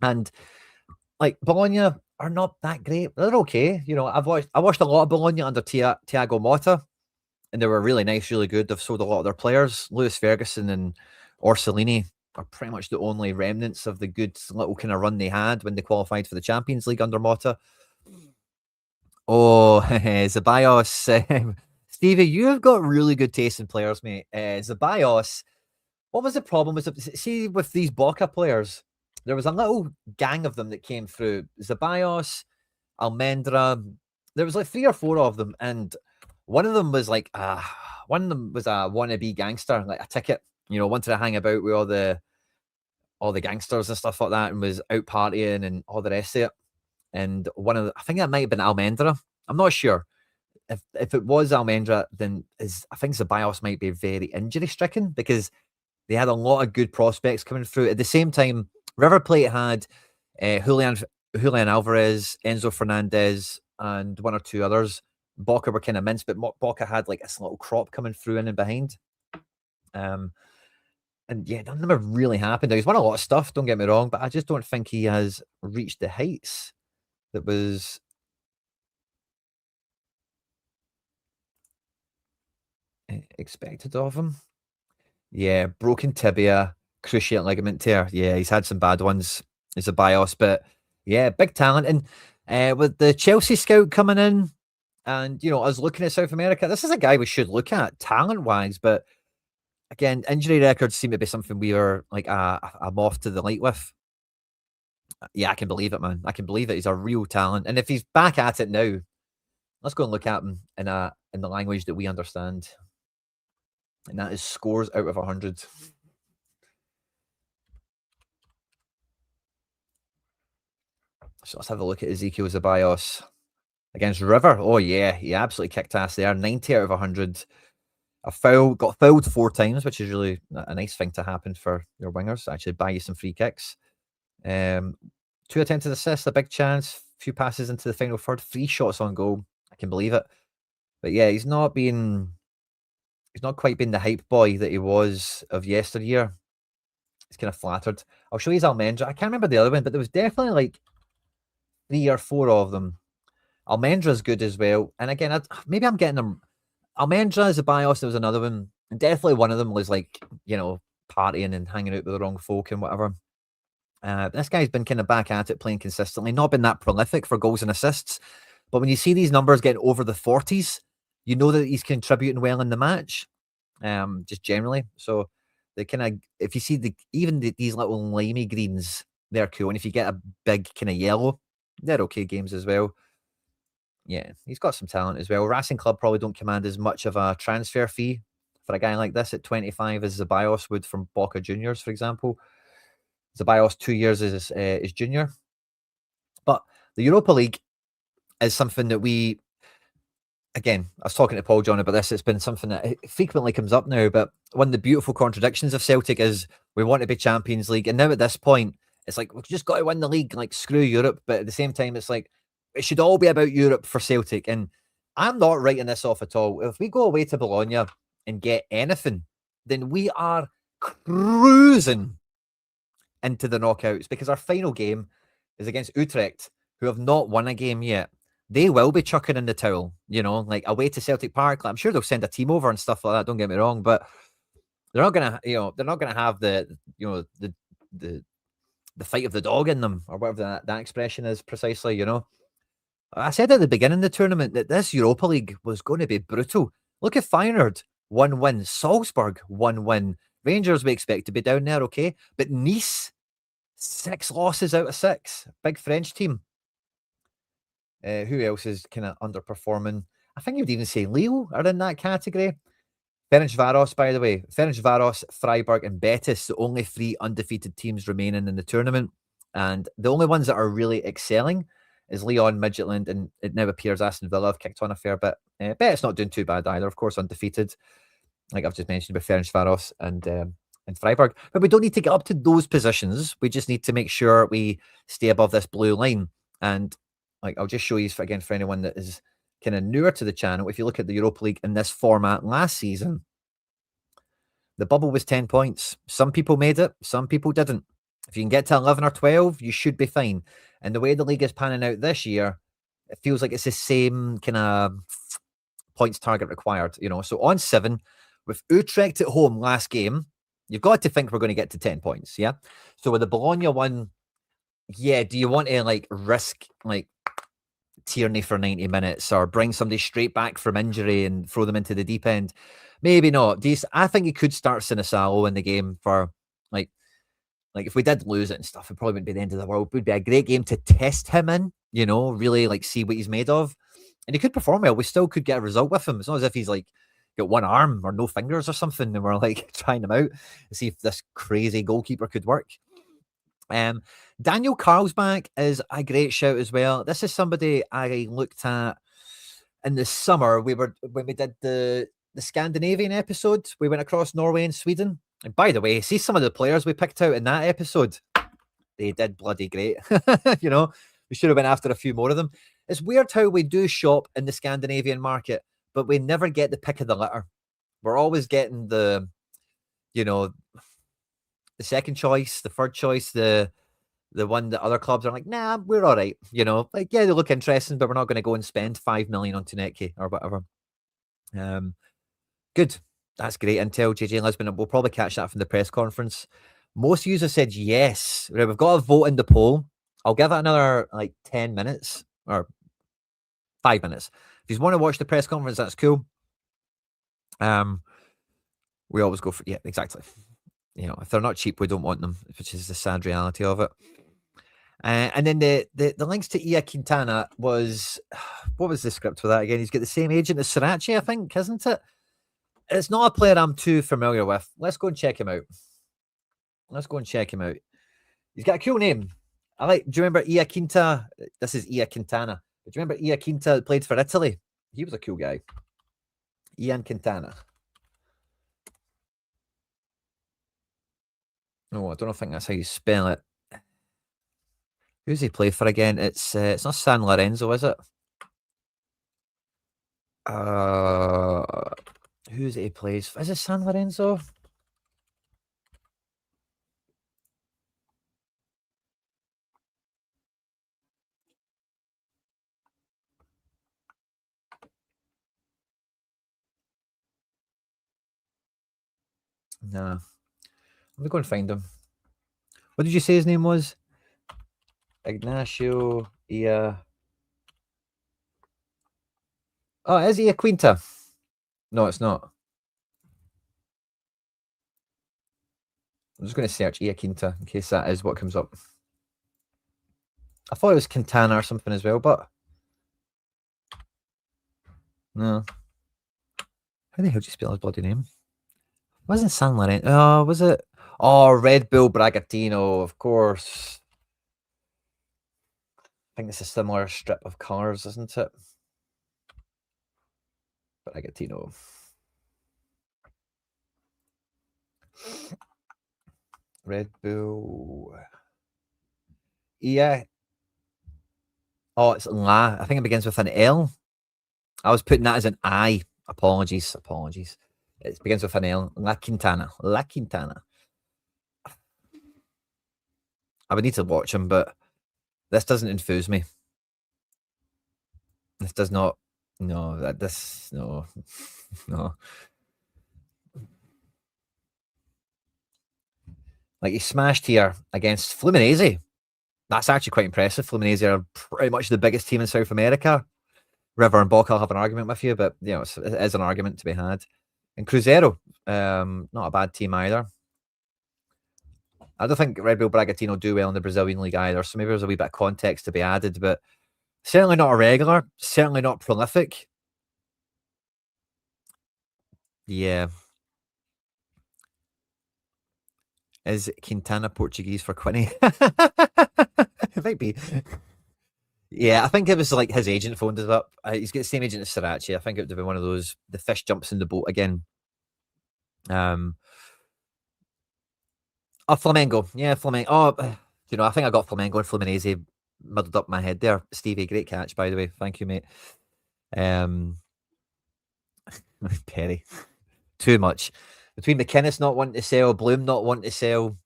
And like, Bologna are not that great. They're okay. You know, I watched a lot of Bologna under Thiago Motta, and they were really nice, really good. They've sold a lot of their players. Lewis Ferguson and Orsolini are pretty much the only remnants of the good little kind of run they had when they qualified for the Champions League under Motta. Oh, Ceballos. Stevie, you've got really good taste in players, mate. Ceballos, what was the problem? See, with these Boca players, there was a little gang of them that came through. Ceballos, Almendra, there was like 3 or 4 of them, and one of them was like, one of them was a wannabe gangster, like a ticket, you know, wanted to hang about with all the gangsters and stuff like that, and was out partying and all the rest of it. And I think that might have been Almendra. I'm not sure. If it was Almendra, then I think Ceballos might be very injury stricken, because they had a lot of good prospects coming through. At the same time, River Plate had Julian Alvarez, Enzo Fernandez, and 1 or 2 others. Boca were kind of minced, but Boca had like this little crop coming through in and behind. And yeah, none of them have really happened. He's won a lot of stuff, don't get me wrong, but I just don't think he has reached the heights that was expected of him. Yeah, broken tibia, cruciate ligament tear. Yeah, he's had some bad ones. It's a bios, but yeah, big talent. And with the Chelsea scout coming in, and, you know, us looking at South America, this is a guy we should look at talent-wise, but again, injury records seem to be something we are like a moth to the light with. Yeah, I can believe it, man. I can believe it. He's a real talent. And if he's back at it now, let's go and look at him in the language that we understand. And that is scores out of 100. So let's have a look at Ezekiel Ceballos against River. Oh, yeah, he absolutely kicked ass there. 90 out of 100. Got fouled 4 times, which is really a nice thing to happen for your wingers. Actually buy you some free kicks. 2 attempted assists, a big chance, few passes into the final third, 3 shots on goal. I can believe it. But yeah, he's not quite been the hype boy that he was of yesteryear. He's kind of flattered. I'll show you his Almendra. I can't remember the other one, but there was definitely like 3 or 4 of them. Almendra's good as well. And again, maybe I'm getting them. Almendra, Ceballos, there was another one. And definitely one of them was like, you know, partying and hanging out with the wrong folk and whatever. This guy's been kind of back at it, playing consistently. Not been that prolific for goals and assists. But when you see these numbers getting over the 40s, you know that he's contributing well in the match, just generally. So they kind of, if you see these little limey greens, they're cool. And if you get a big kind of yellow, they're okay games as well. Yeah, he's got some talent as well. Racing Club probably don't command as much of a transfer fee for a guy like this at 25 as Ceballos would from Boca Juniors, for example. Ceballos 2 years as junior. But the Europa League is something that again, I was talking to Paul John about this. It's been something that frequently comes up now. But one of the beautiful contradictions of Celtic is we want to be Champions League. And now at this point, it's like, we've just got to win the league, like screw Europe. But at the same time, it's like, it should all be about Europe for Celtic. And I'm not writing this off at all. If we go away to Bologna and get anything, then we are cruising into the knockouts, because our final game is against Utrecht, who have not won a game yet. They will be chucking in the towel, you know, like away to Celtic Park. I'm sure they'll send a team over and stuff like that. Don't get me wrong, but they're not gonna, they're not gonna have the fight of the dog in them, or whatever that expression is precisely, you know. I said at the beginning of the tournament that this Europa League was going to be brutal. Look at Feyenoord, 1 win. Salzburg, 1 win. Rangers, we expect to be down there, okay? But Nice, 6 losses out of 6. Big French team. Who else is kind of underperforming? I think you'd even say Lille are in that category. Ferencvaros, by the way. Ferencvaros, Freiburg, and Betis, the only 3 undefeated teams remaining in the tournament. And the only ones that are really excelling is Lyon, Midtjylland, and it now appears Aston Villa have kicked on a fair bit. Betis not doing too bad either, of course, undefeated, like I've just mentioned with Ferencvaros and Freiburg. But we don't need to get up to those positions. We just need to make sure we stay above this blue line. And like I'll just show you again for anyone that is kind of newer to the channel. If you look at the Europa League in this format last season, the bubble was 10 points. Some people made it, some people didn't. If you can get to 11 or 12, you should be fine. And the way the league is panning out this year, it feels like it's the same kind of points target required, you know. So on 7, with Utrecht at home last game, you've got to think we're going to get to 10 points, yeah? So with the Bologna one, yeah, do you want to like risk like Tierney for 90 minutes or bring somebody straight back from injury and throw them into the deep end? Maybe not. I think you could start Sinisalo in the game for like if we did lose it and stuff, it probably wouldn't be the end of the world. It would be a great game to test him in, you know, really like see what he's made of. And he could perform well. We still could get a result with him. It's not as if he's like got 1 arm or no fingers or something and we're like trying him out to see if this crazy goalkeeper could work. Daniel Carlsbach is a great shout as well. This is somebody I looked at in the summer. When we did the Scandinavian episode, we went across Norway and Sweden. And by the way, see some of the players we picked out in that episode. They did bloody great. You know, we should have been after a few more of them. It's weird how we do shop in the Scandinavian market, but we never get the pick of the litter. We're always getting the, you know, the second choice, the third choice, the one that other clubs are like, nah, we're all right. You know, like, yeah, they look interesting, but we're not going to go and spend 5 million on Tuneki or whatever. Good. That's great intel, JJ Lisbon. We'll probably catch that from the press conference. Most users said yes. Right, we've got a vote in the poll. I'll give it another like 10 minutes or 5 minutes. If you want to watch the press conference, that's cool. We always go for, yeah, exactly. You know, if they're not cheap, we don't want them, which is the sad reality of it. And then the links to Ia Quintana was, what was the script for that again? He's got the same agent as Sriracha, I think, isn't it? It's not a player I'm too familiar with. Let's go and check him out. He's got a cool name. Do you remember Ia Quinta? This is Ia Quintana. Do you remember Ia Quinta played for Italy? He was a cool guy. Ian Quintana. No, I don't think that's how you spell it. Who's he play for again? It's not San Lorenzo, is it? Who's it he plays for? Is it San Lorenzo? Nah. Let me go and find him. What did you say his name was? Ignacio Ia. Oh, is he a Quinta? No, it's not. I'm just going to search Ia Quinta in case that is what comes up. I thought it was Quintana or something as well, but no. How the hell do you spell his bloody name? Wasn't San Lorenzo? Oh, was it? Oh, Red Bull Bragantino, of course. I think it's a similar strip of colours, isn't it? Bragantino. Red Bull. Yeah. Oh, it's La. I think it begins with an L. I was putting that as an I. Apologies. It begins with an L. La Quintana. I would need to watch him, but this doesn't enthuse me. This does not. No, no. No. Like he smashed here against Fluminense. That's actually quite impressive. Fluminense are pretty much the biggest team in South America. River and Boca will have an argument with you, but you know, it is an argument to be had. And Cruzeiro, not a bad team either. I don't think Red Bull Bragantino do well in the Brazilian league either, so maybe there's a wee bit of context to be added, but certainly not a regular, certainly not prolific. Yeah. Is Quintana Portuguese for Quinny? It might be. Yeah, I think it was like his agent phoned us up. He's got the same agent as Sriracha. I think it would have been one of those, the fish jumps in the boat again. Oh, Flamengo. Yeah, Flamengo. Oh, you know, I think I got Flamengo and Fluminense muddled up my head there. Stevie, great catch, by the way. Thank you, mate. Perry. Too much. Between McInnes not wanting to sell, Bloom not wanting to sell.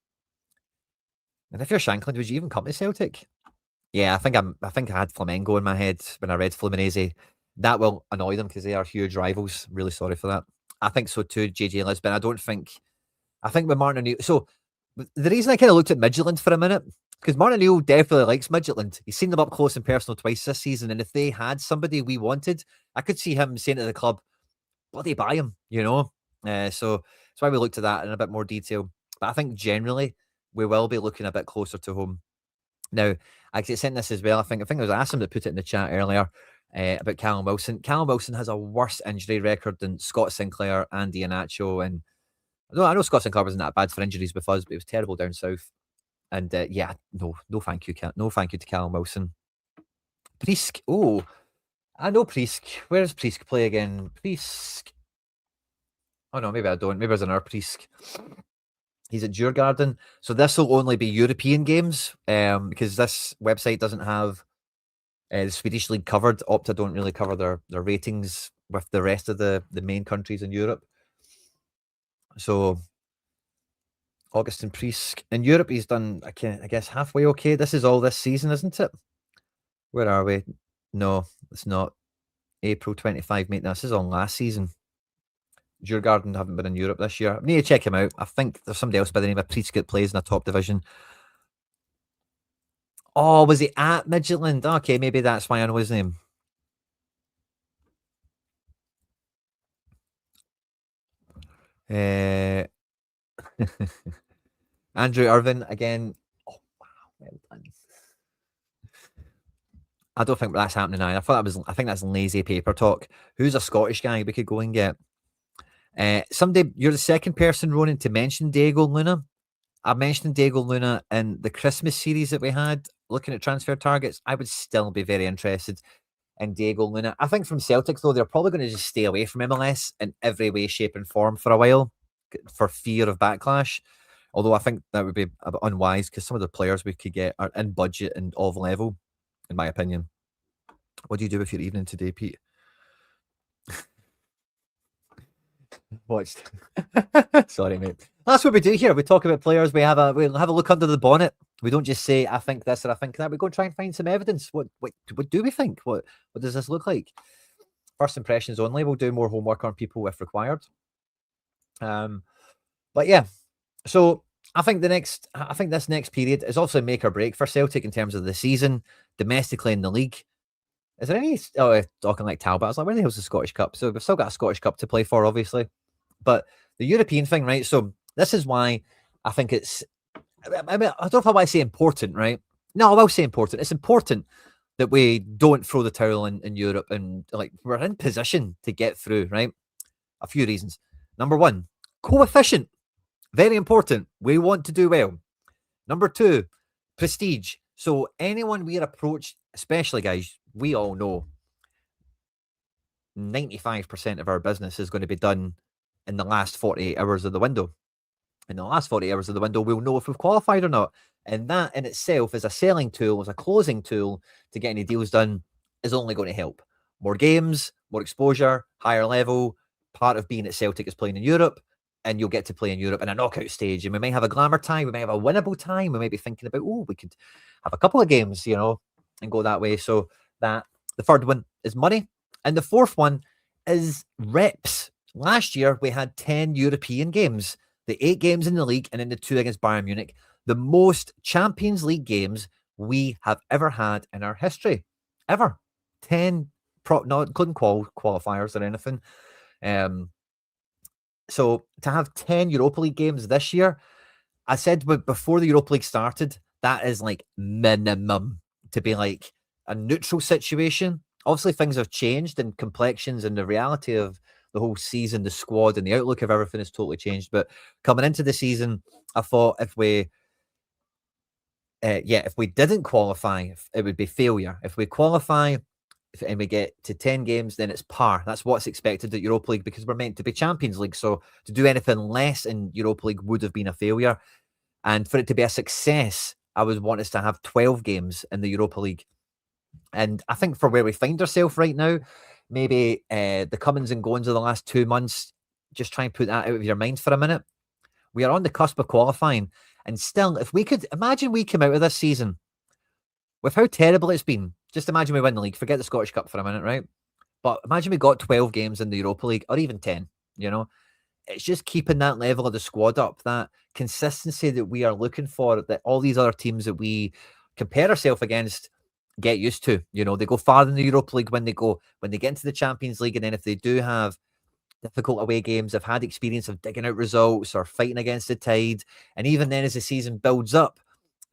And if you're Shankland, would you even come to Celtic? Yeah, I think I had Flamengo in my head when I read Fluminense. That will annoy them because they are huge rivals. Really sorry for that. I think so too, JJ Lisbon. I think with Martin O'Neill. So the reason I kind of looked at Midtjylland for a minute, because Martin O'Neill definitely likes Midtjylland. He's seen them up close and personal twice this season. And if they had somebody we wanted, I could see him saying to the club, bloody buy him, you know? So that's why we looked at that in a bit more detail. But I think generally we will be looking a bit closer to home. Now, I get sent this as well. I think it was Asim that put it in the chat earlier about Callum Wilson. Callum Wilson has a worse injury record than Scott Sinclair and Iheanacho. And I know Scott Sinclair wasn't that bad for injuries with us, but it was terrible down south. And yeah, no thank you. No thank you to Callum Wilson. Prisk. Oh, I know Prisk. Where does Prisk play again? Prisk. Oh no, maybe I don't. Maybe there's another Prisk. He's at Djurgården. So this will only be European games because this website doesn't have the Swedish league covered. Opta don't really cover their ratings with the rest of the main countries in Europe. So Augustin Prisk. In Europe, he's done, I guess, halfway okay. This is all this season, isn't it? Where are we? No, it's not. April 25, mate. This is all last season. Djurgården haven't been in Europe this year. I need to check him out. I think there's somebody else by the name of Prisk that plays in a top division. Oh, was he at Midtjylland? Okay, maybe that's why I know his name. Andrew Irvin again. Oh wow, well done. I don't think that's happening now. I think that's lazy paper talk. Who's a Scottish guy we could go and get? Somebody, you're the second person, Ronan, to mention Diego Luna. I mentioned Diego Luna in the Christmas series that we had, looking at transfer targets. I would still be very interested in Diego Luna. I think from Celtic, though, they're probably going to just stay away from MLS in every way, shape, and form for a while for fear of backlash. Although I think that would be a bit unwise because some of the players we could get are in budget and of level, in my opinion. What do you do with your evening today, Pete? Watched. Sorry, mate. That's what we do here. We talk about players. We have a look under the bonnet. We don't just say I think this or I think that. We go and try and find some evidence. What do we think? What does this look like? First impressions only. We'll do more homework on people if required. But yeah. So I think this next period is also make or break for Celtic in terms of the season, domestically in the league. Is there any talking like Talbot? I was like, where the hell's the Scottish Cup? So we've still got a Scottish Cup to play for, obviously. But the European thing, right? So this is why I think it's, I mean, I don't know if I want to say important, right? No, I will say important. It's important that we don't throw the towel in Europe and like we're in position to get through, right? A few reasons. Number one, coefficient. Very important. We want to do well. Number two, prestige. So anyone we approach, especially guys, we all know 95% of our business is going to be done in the last 48 hours of the window. In the last 48 hours of the window, we'll know if we've qualified or not. And that in itself is a selling tool, is a closing tool to get any deals done, is only going to help. More games, more exposure, higher level. Part of being at Celtic is playing in Europe, and you'll get to play in Europe in a knockout stage. And we may have a glamour time, we may have a winnable time, we may be thinking about, oh, we could have a couple of games, you know, and go that way. So that the third one is money. And the fourth one is reps. Last year, we had 10 European games. the 8 games in the league and then the 2 against Bayern Munich. The most Champions League games we have ever had in our history. Ever. 10, not including qualifiers or anything. So to have 10 Europa League games this year, I said before the Europa League started, that is like minimum to be like a neutral situation. Obviously, things have changed and complexions and the reality of the whole season, the squad and the outlook of everything has totally changed. But coming into the season, I thought if we didn't qualify, it would be failure. If we qualify and we get to 10 games, then it's par. That's what's expected at Europa League because we're meant to be Champions League. So to do anything less in Europa League would have been a failure. And for it to be a success, I would want us to have 12 games in the Europa League. And I think for where we find ourselves right now, maybe the comings and goings of the last 2 months, just try and put that out of your mind for a minute. We are on the cusp of qualifying. And still, if we could imagine we come out of this season with how terrible it's been, just imagine we win the league. Forget the Scottish Cup for a minute, right? But imagine we got 12 games in the Europa League or even 10, you know? It's just keeping that level of the squad up, that consistency that we are looking for, that all these other teams that we compare ourselves against get used to. You know, they go far in the Europa League when they get into the Champions League, and then if they do have difficult away games, they've had experience of digging out results or fighting against the tide. And even then, as the season builds up,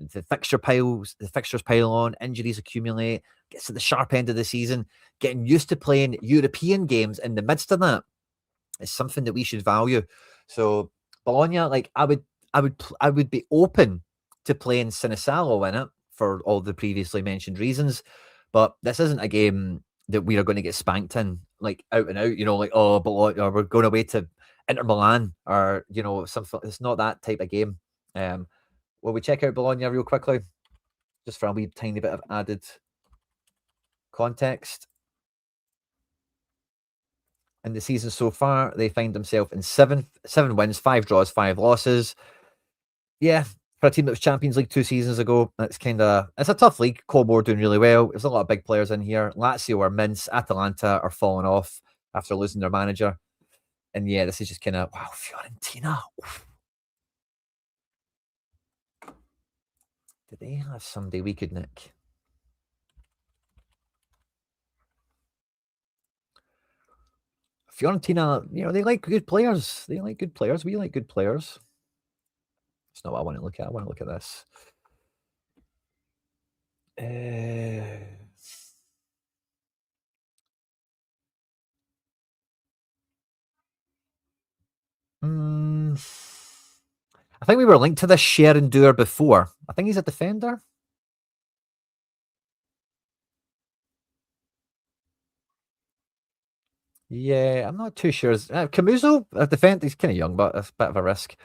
the fixtures pile on, injuries accumulate, gets to the sharp end of the season, getting used to playing European games in the midst of that is something that we should value. So Bologna, like I would be open to playing Sinisalo in it for all the previously mentioned reasons, but this isn't a game that we are going to get spanked in, like out and out, you know, like, oh, Bologna, or we're going away to Inter Milan or, you know, something. It's not that type of game. Will we check out Bologna real quickly? Just for a wee tiny bit of added context. In the season so far, they find themselves in 7 wins, 5 draws, 5 losses. Yeah, for a team that was Champions League 2 seasons ago, it's a tough league. Como doing really well. There's a lot of big players in here. Lazio are mince. Atalanta are falling off after losing their manager. And yeah, this is just kind of, wow, Fiorentina. Oof. Do they have somebody we could nick? Fiorentina, you know, they like good players. We like good players. It's not what I want to look at. I want to look at this. I think we were linked to this Sharon Doer before. I think he's a defender. Yeah, I'm not too sure. Camuso, a defender, he's kind of young, but it's a bit of a risk.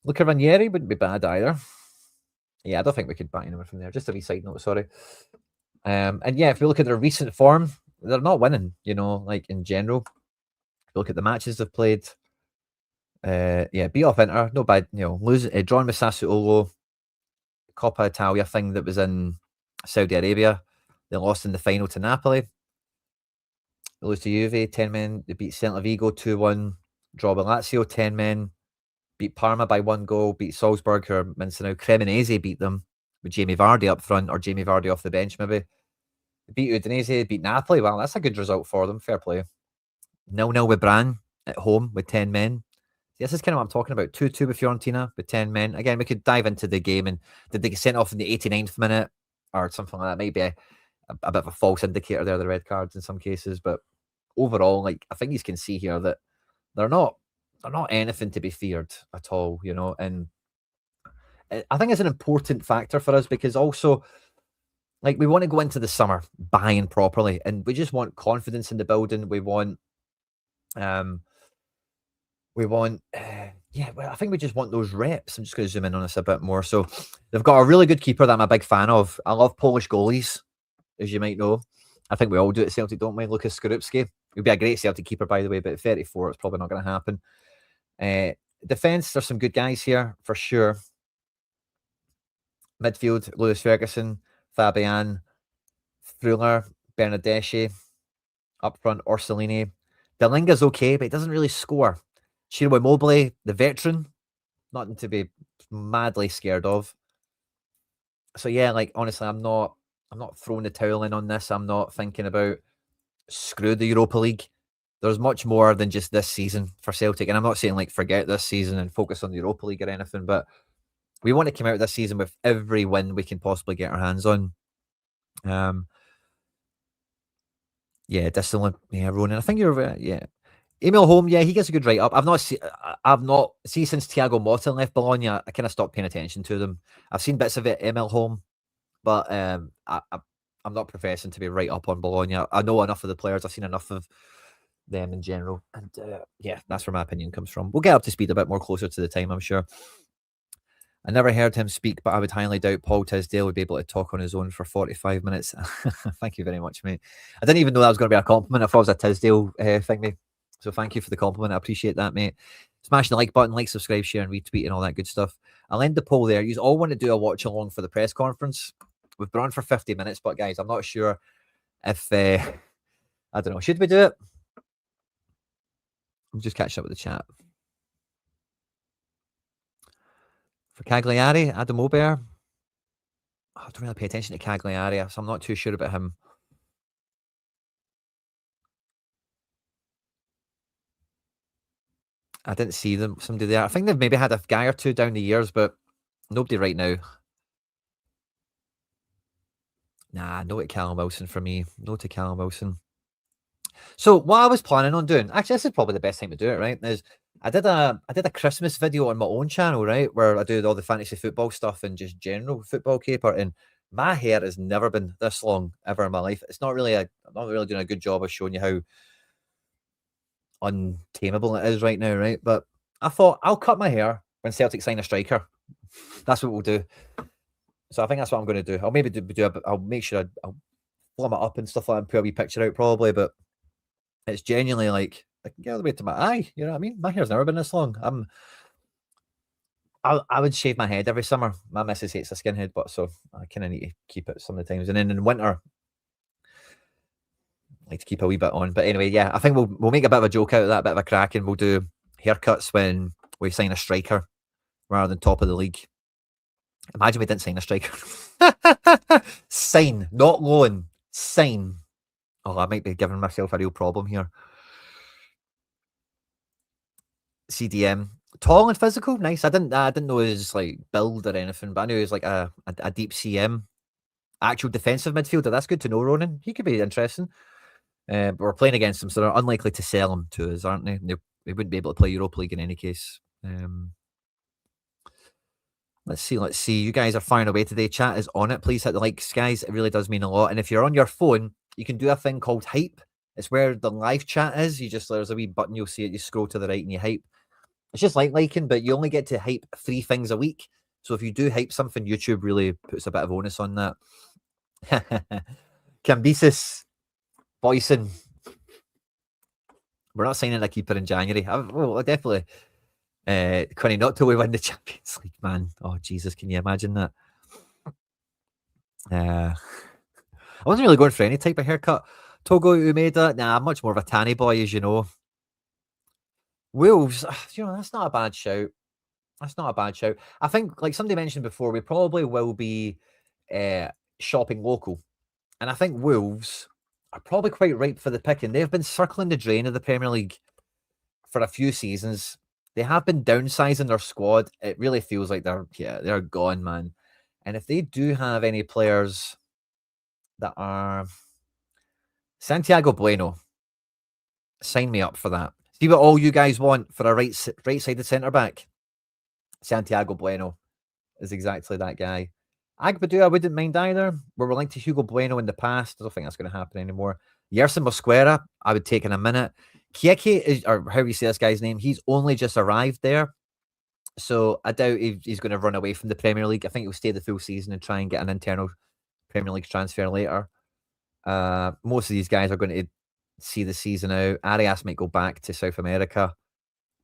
Luca Ranieri wouldn't be bad either. Yeah, I don't think we could buy anyone from there. Just a wee side note, sorry. And yeah, if we look at their recent form, they're not winning, you know, like in general. If you look at the matches they've played, yeah, beat off Inter, no bad, you know, drawing with Sassuolo, Coppa Italia thing that was in Saudi Arabia. They lost in the final to Napoli. They lose to Juve, 10 men. They beat Celta Vigo 2-1. Draw with Lazio, 10 men. Beat Parma by 1 goal. Beat Salzburg, who are mincing out. Cremonese beat them with Jamie Vardy up front, or Jamie Vardy off the bench maybe. Beat Udinese, beat Napoli. Well, that's a good result for them. Fair play. 0-0 with Bran at home with 10 men. This is kind of what I'm talking about. 2-2 with Fiorentina with 10 men. Again, we could dive into the game, and did they get sent off in the 89th minute or something like that? Maybe a bit of a false indicator there, the red cards in some cases. But overall, like, I think you can see here that they're not anything to be feared at all, you know. And I think it's an important factor for us because also, like, we want to go into the summer buying properly, and we just want confidence in the building. We want, yeah, well, I think we just want those reps. I'm just going to zoom in on this a bit more. So they've got a really good keeper that I'm a big fan of. I love Polish goalies, as you might know. I think we all do at Celtic, don't we? Lucas Skorupski. He'd be a great Celtic keeper, by the way, but at 34, it's probably not going to happen. Defence, there's some good guys here, for sure. Midfield, Lewis Ferguson, Fabian, Fruller, Bernadeschi. Up front, Orsolini. Dalinga's okay, but he doesn't really score. Chirwa Mobley, the veteran, Nothing to be madly scared of. So yeah, like honestly, I'm not throwing the towel in on this. I'm not thinking about screw the Europa League. There's much more than just this season for Celtic. And I'm not saying like forget this season and focus on the Europa League or anything, but we want to come out this season with every win we can possibly get our hands on. Yeah, Discipline. Yeah, Ronan. I think you're yeah. Emil Home, yeah, he gets a good write up. I've not see since Thiago Motta left Bologna, I kind of stopped paying attention to them. I've seen bits of it, Emil Home, but I'm not professing to be right up on Bologna. I know enough of the players. I've seen enough of them in general, and yeah, that's where my opinion comes from. We'll get up to speed a bit more closer to the time, I'm sure. I never heard him speak, but I would highly doubt Paul Tisdale would be able to talk on his own for 45 minutes. Thank you very much, mate. I didn't even know that was going to be a compliment. I thought it was a Tisdale thing, mate. So thank you for the compliment. I appreciate that, mate. Smash the like button, like, subscribe, share, and retweet, and all that good stuff. I'll end the poll there. You all want to do a watch along for the press conference. We've been on for 50 minutes, but guys, I'm not sure if I don't know. Should we do it? I'm just catching up with the chat. For Cagliari, Adam Aubert. I don't really pay attention to Cagliari, so I'm not too sure about him. I didn't see somebody there. I think they've maybe had a guy or two down the years, but nobody right now. Nah, no to Callum Wilson for me. No to Callum Wilson. So what I was planning on doing, actually, this is probably the best time to do it, right? Is I did a Christmas video on my own channel, right, where I do all the fantasy football stuff and just general football caper, and my hair has never been this long ever in my life. It's not really I'm not really doing a good job of showing you how untamable it is right now, right? But I thought I'll cut my hair when Celtic sign a striker. That's what we'll do. So I think that's what I'm going to do. I'll maybe I'll make sure I'll plumb it up and stuff like that and put a wee picture out probably, but it's genuinely like I can get all the way to my eye. You know what I mean? My hair's never been this long. I would shave my head every summer. My missus hates a skinhead, but so I kind of need to keep it sometimes. And then in winter, I like to keep a wee bit on. But anyway, yeah, I think we'll make a bit of a joke out of that, a bit of a crack, and we'll do haircuts when we sign a striker rather than top of the league. Imagine we didn't sign a striker. Sign, not loan. Sign. Oh, I might be giving myself a real problem here. CDM. Tall and physical, nice. I didn't know his like build or anything, but I knew he was like a deep CM. Actual defensive midfielder. That's good to know, Ronan. He could be interesting. But we're playing against him, so they're unlikely to sell him to us, aren't they? They wouldn't be able to play Europa League in any case. Let's see. You guys are firing away today. Chat is on it. Please hit the likes, guys. It really does mean a lot. And if you're on your phone, you can do a thing called hype. It's where the live chat is. There's a wee button, you'll see it. You scroll to the right and you hype. It's just like liking, but you only get to hype 3 things a week. So if you do hype something, YouTube really puts a bit of onus on that. Cambyses, Boyson. We're not signing a keeper in January. Well, definitely. Quinny, not till we win the Champions League, man. Oh, Jesus, can you imagine that? I wasn't really going for any type of haircut. Togo Umeda, nah, I'm much more of a tanny boy, as you know. Wolves, you know, that's not a bad shout. That's not a bad shout. I think, like somebody mentioned before, we probably will be shopping local. And I think Wolves are probably quite ripe for the picking. They've been circling the drain of the Premier League for a few seasons. They have been downsizing their squad. It really feels like they're gone, man. And if they do have any players that are Santiago Bueno, sign me up for that. See what all you guys want for a right-sided centre back. Santiago Bueno is exactly that guy. Agbadu, I wouldn't mind either. We were linked to Hugo Bueno in the past. I don't think that's going to happen anymore. Yerson Mosquera, I would take in a minute. Kieke is, or how you say this guy's name, he's only just arrived there. So I doubt he's going to run away from the Premier League. I think he'll stay the full season and try and get an internal Premier League transfer later. Most of these guys are going to see the season out. Arias might go back to South America.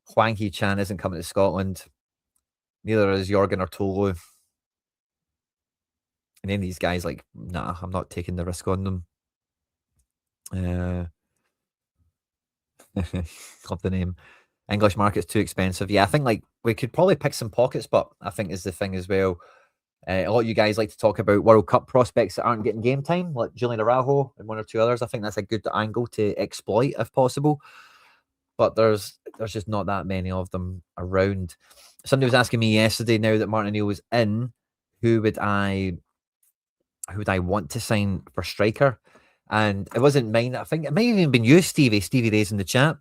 Hwang Hee-chan isn't coming to Scotland. Neither is Jorgen or Tolu. And then these guys, like, nah, I'm not taking the risk on them. Love the name. English market's too expensive. Yeah, I think like we could probably pick some pockets, but I think is the thing as well. A lot of you guys like to talk about World Cup prospects that aren't getting game time, like Julian Araujo and one or two others. I think that's a good angle to exploit if possible. But there's just not that many of them around. Somebody was asking me yesterday, now that Martin O'Neill was in, who would I want to sign for striker? And it wasn't mine. I think it might have even been you, Stevie. Stevie Ray's in the chat.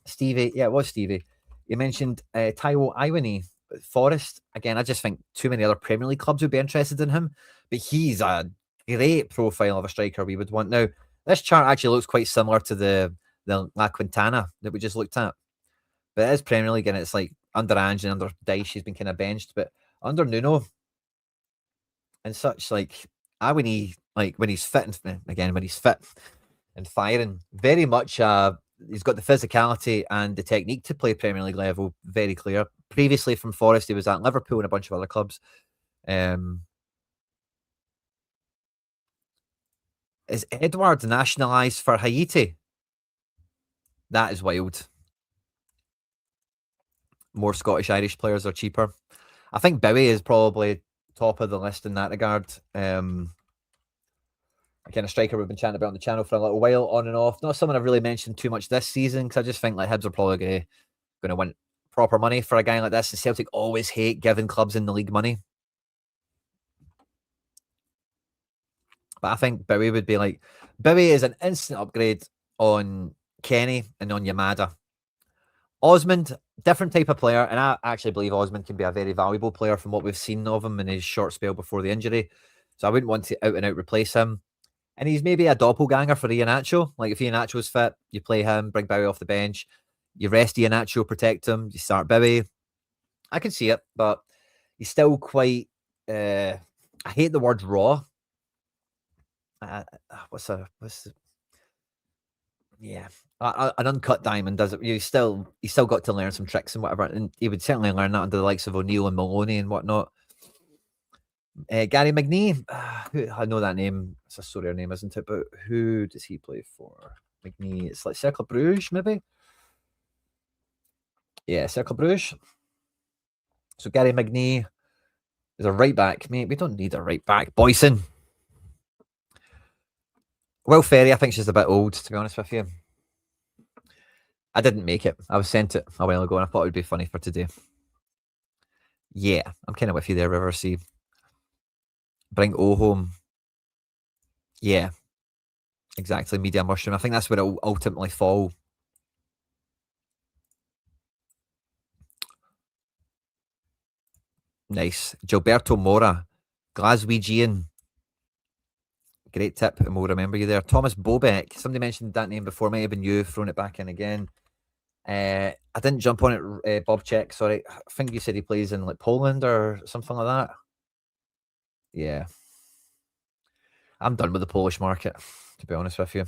Stevie, yeah, it was Stevie. You mentioned Taiwo Iwani, Forest. Again, I just think too many other Premier League clubs would be interested in him. But he's a great profile of a striker we would want. Now, this chart actually looks quite similar to the La Quintana that we just looked at. But it is Premier League, and it's like under Ange and under Dyche, he's been kind of benched. But under Nuno and such, like Iwani, like when he's fit, and again, when he's fit and firing, very much he's got the physicality and the technique to play Premier League level, very clear. Previously from Forest, he was at Liverpool and a bunch of other clubs. Is Edward nationalised for Haiti? That is wild. More Scottish-Irish players are cheaper. I think Bowie is probably top of the list in that regard. A kind of striker we've been chatting about on the channel for a little while, on and off. Not someone I've really mentioned too much this season, because I just think like Hibs are probably going to win proper money for a guy like this. And Celtic always hate giving clubs in the league money. But I think Bowie would be like, Bowie is an instant upgrade on Kenny and on Yamada. Osmond, different type of player, and I actually believe Osmond can be a very valuable player from what we've seen of him in his short spell before the injury. So I wouldn't want to out and out replace him. And he's maybe a doppelganger for Iheanacho. Like if Iheanacho's fit, you play him, bring Bowie off the bench, you rest Iheanacho, protect him, you start Bowie. I can see it, but he's still quite. I hate the word raw. What's the yeah, an uncut diamond does it. He's still got to learn some tricks and whatever, and he would certainly learn that under the likes of O'Neill and Maloney and whatnot. Gary McNee, I know that name. It's a sorrier name, isn't it? But who does he play for? McNee, it's like Cercle Bruges, maybe. Yeah, Cercle Bruges. So Gary McNee is a right back. Mate, we don't need a right back. Boyson. Will Ferry, I think she's a bit old, to be honest with you. I didn't make it. I was sent it a while ago, and I thought it would be funny for today. Yeah, I'm kind of with you there, River C. Bring O home. Yeah, exactly. Media mushroom. I think that's where it'll ultimately fall. Nice. Gilberto Mora, Glaswegian. Great tip, and we'll remember you there. Thomas Bobek. Somebody mentioned that name before. Might have been you throwing it back in again. I didn't jump on it, Bob Check. Sorry. I think you said he plays in like Poland or something like that. Yeah. I'm done with the Polish market, to be honest with you.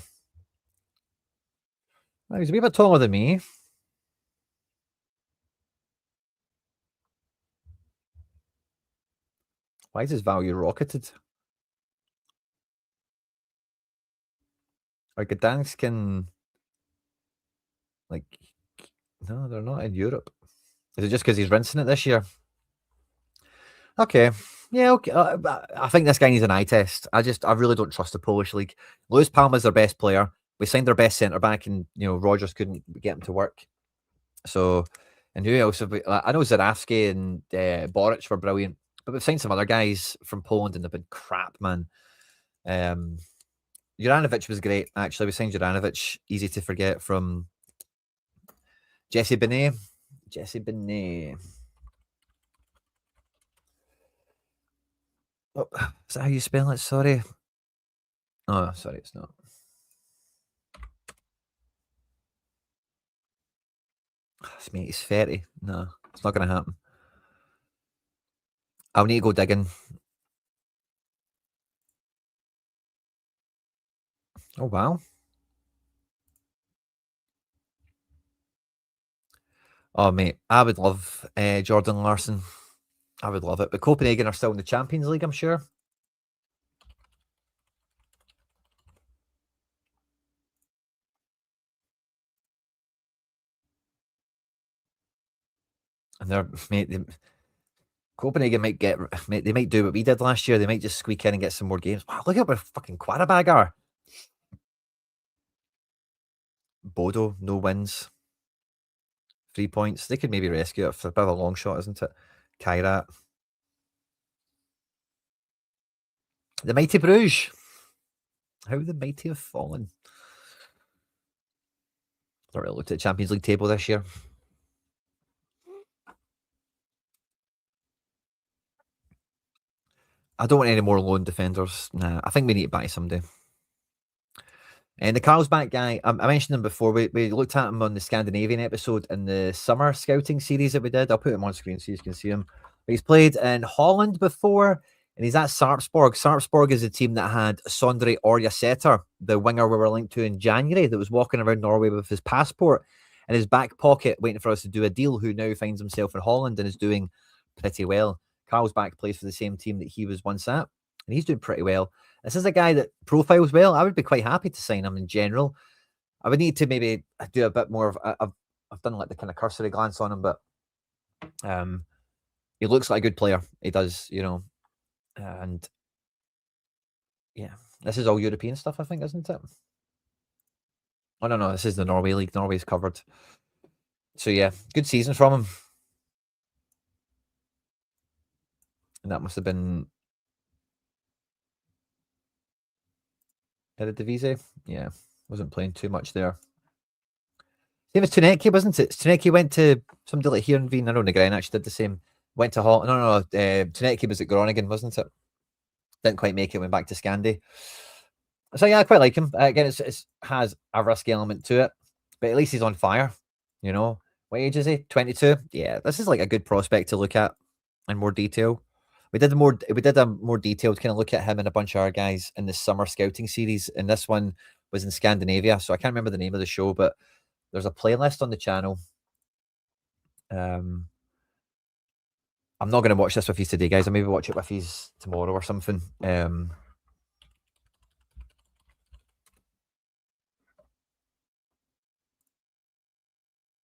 He's a wee bit taller than me. Why is his value rocketed? Are Gdansk in, like, no, they're not in Europe. Is it just because he's rinsing it this year? Okay. Yeah, okay. I think this guy needs an eye test. I really don't trust the Polish league. Lewis Palma's their best player. We signed their best centre back, and Rogers couldn't get him to work. So, and who else have we? I know Zarafsky and Boric were brilliant, but we've signed some other guys from Poland, and they've been crap, man. Juranovic was great, actually. We signed Juranovic, easy to forget, from Jesse Benet. Jesse Benet. Oh, is that how you spell it? Sorry. Oh, sorry, it's not. Mate, he's 30. No, it's not going to happen. I'll need to go digging. Oh, wow. Oh, mate, I would love Jordan Larson. I would love it. But Copenhagen are still in the Champions League, I'm sure. And Copenhagen might they might do what we did last year. They might just squeak in and get some more games. Wow, look at what fucking Quarabag are. Bodo, no wins. 3 points. They could maybe rescue it for a bit of a long shot, isn't it? Kairat. The mighty Bruges. How the mighty have fallen. Not really looked at the Champions League table this year. I don't want any more lone defenders. Nah, I think we need to buy somebody. And the Carlsbad guy, I mentioned him before. We looked at him on the Scandinavian episode in the summer scouting series that we did. I'll put him on screen so you can see him. But he's played in Holland before, and he's at Sarpsborg. Sarpsborg is a team that had Sondre Orjaseter, the winger we were linked to in January, that was walking around Norway with his passport in his back pocket, waiting for us to do a deal, who now finds himself in Holland and is doing pretty well. Carlsbad plays for the same team that he was once at, and he's doing pretty well. This is a guy that profiles well. I would be quite happy to sign him in general. I would need to maybe do a bit more of. I've done like the kind of cursory glance on him, but he looks like a good player. He does, and yeah, this is all European stuff, I think, isn't it? Oh no, this is the Norway League. Norway's covered. So yeah, good season from him, and that must have been Eredivisie. Yeah, wasn't playing too much there. Same as Tuneki, wasn't it? Tuneki went to somebody like Heerenveen. I know Negren actually did the same. Went to Hall. No. Tuneki was at Groningen, wasn't it? Didn't quite make it. Went back to Scandi. So yeah, I quite like him. Again, it has a risky element to it, but at least he's on fire. What age is he? 22. Yeah, this is like a good prospect to look at in more detail. We did a more detailed kind of look at him and a bunch of our guys in the summer scouting series, and this one was in Scandinavia. So I can't remember the name of the show, but there's a playlist on the channel. I'm not going to watch this with you today, guys. I'll maybe watch it with you tomorrow or something.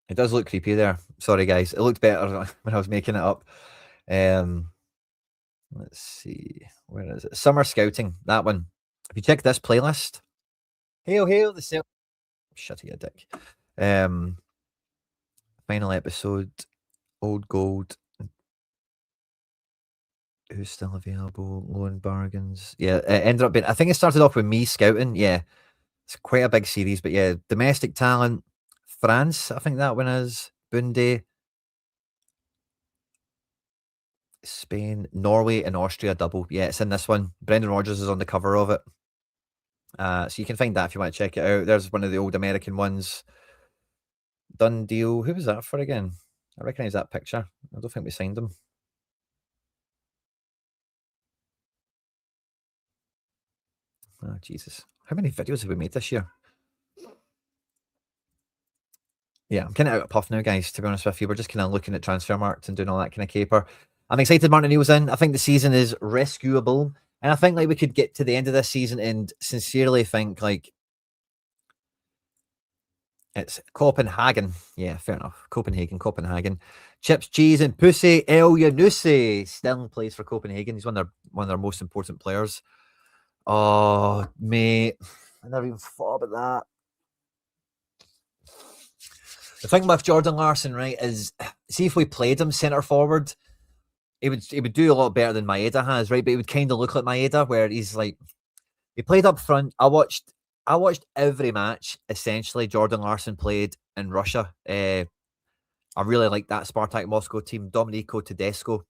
It does look creepy there. Sorry, guys. It looked better when I was making it up. Let's see. Where is it? Summer Scouting. That one. If you check this playlist. Hail, the Celtic. Shut your dick. Final episode. Old Gold. Who's still available? Loan bargains. Yeah, it ended up being. I think it started off with me scouting. Yeah, it's quite a big series, but yeah, domestic talent. France, I think that one is. Bunde. Spain, Norway, and Austria double. Yeah, it's in this one. Brendan Rodgers is on the cover of it. So you can find that if you want to check it out. There's one of the old American ones. Done deal. Who was that for again? I recognise that picture. I don't think we signed him. Oh, Jesus. How many videos have we made this year? Yeah, I'm kind of out of puff now, guys, to be honest with you. We're just kind of looking at transfer marks and doing all that kind of caper. I'm excited Martin O'Neill's in. I think the season is rescuable. And I think like we could get to the end of this season and sincerely think like it's Copenhagen. Yeah, fair enough. Copenhagen. Chips, cheese, and pussy. El Yanusi still plays for Copenhagen. He's one of their most important players. Oh, mate. I never even thought about that. The thing with Jordan Larson, right, is see if we played him centre forward, he would do a lot better than Maeda has, right? But he would kind of look like Maeda, where he's like he played up front. I watched every match essentially Jordan Larson played in Russia. I really like that Spartak Moscow team. Domenico Tedesco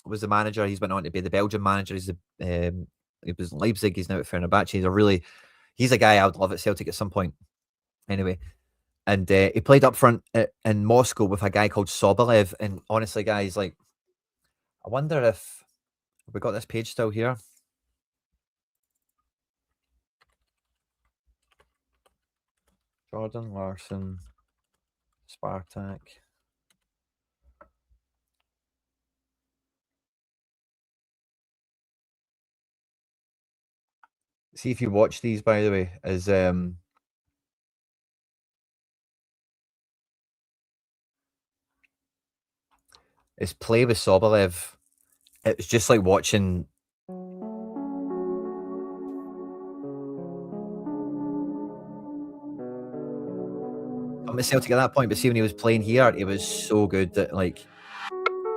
was the manager. He's went on to be the Belgian manager. He was in Leipzig. He's now at Fenerbahce. He's a guy I would love at Celtic at some point. Anyway. And he played up front in Moscow with a guy called Sobolev. And honestly, guys, like, I wonder if we got this page still here. Jordan Larson, Spartak. See if you watch these, by the way, is his play with Sobolev, it was just like watching. I'm at Celtic at that point, but see when he was playing here, it was so good that like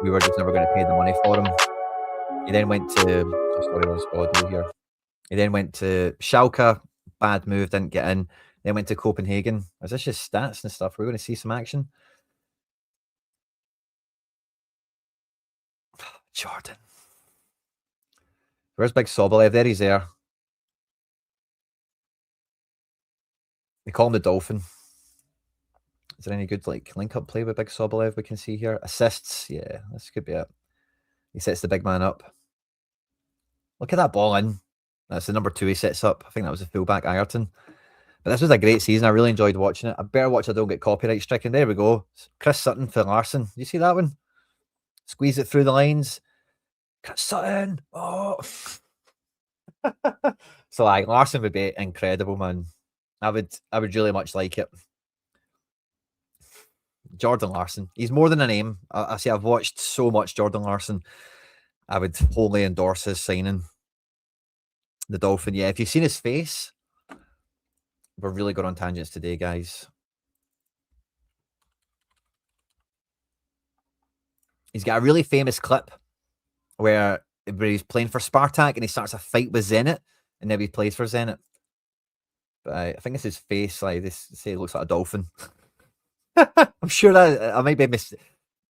we were just never going to pay the money for him. He then went to. Oh, sorry, there's audio here. He then went to Schalke. Bad move, didn't get in. Then went to Copenhagen. Is this just stats and stuff? We're going to see some action. Jordan. Where's Big Sobolev? There he's there. They call him the Dolphin. Is there any good like link-up play with Big Sobolev we can see here? Assists? Yeah, this could be it. He sets the big man up. Look at that ball in. That's the number 2 he sets up. I think that was a fullback, Ayrton. But this was a great season. I really enjoyed watching it. I better watch I don't get copyright stricken. There we go. Chris Sutton for Larson. You see that one? Squeeze it through the lines. Chris Sutton. Oh. So like Larson would be incredible, man. I would really much like it. Jordan Larson. He's more than a name. I see I've watched so much Jordan Larson. I would wholly endorse his signing. The Dolphin. Yeah, if you've seen his face, we're really going on tangents today, guys. He's got a really famous clip where he's playing for Spartak and he starts a fight with Zenit, and then he plays for Zenit. But I think it's his face. Like this, say, it looks like a dolphin. I'm sure that I might be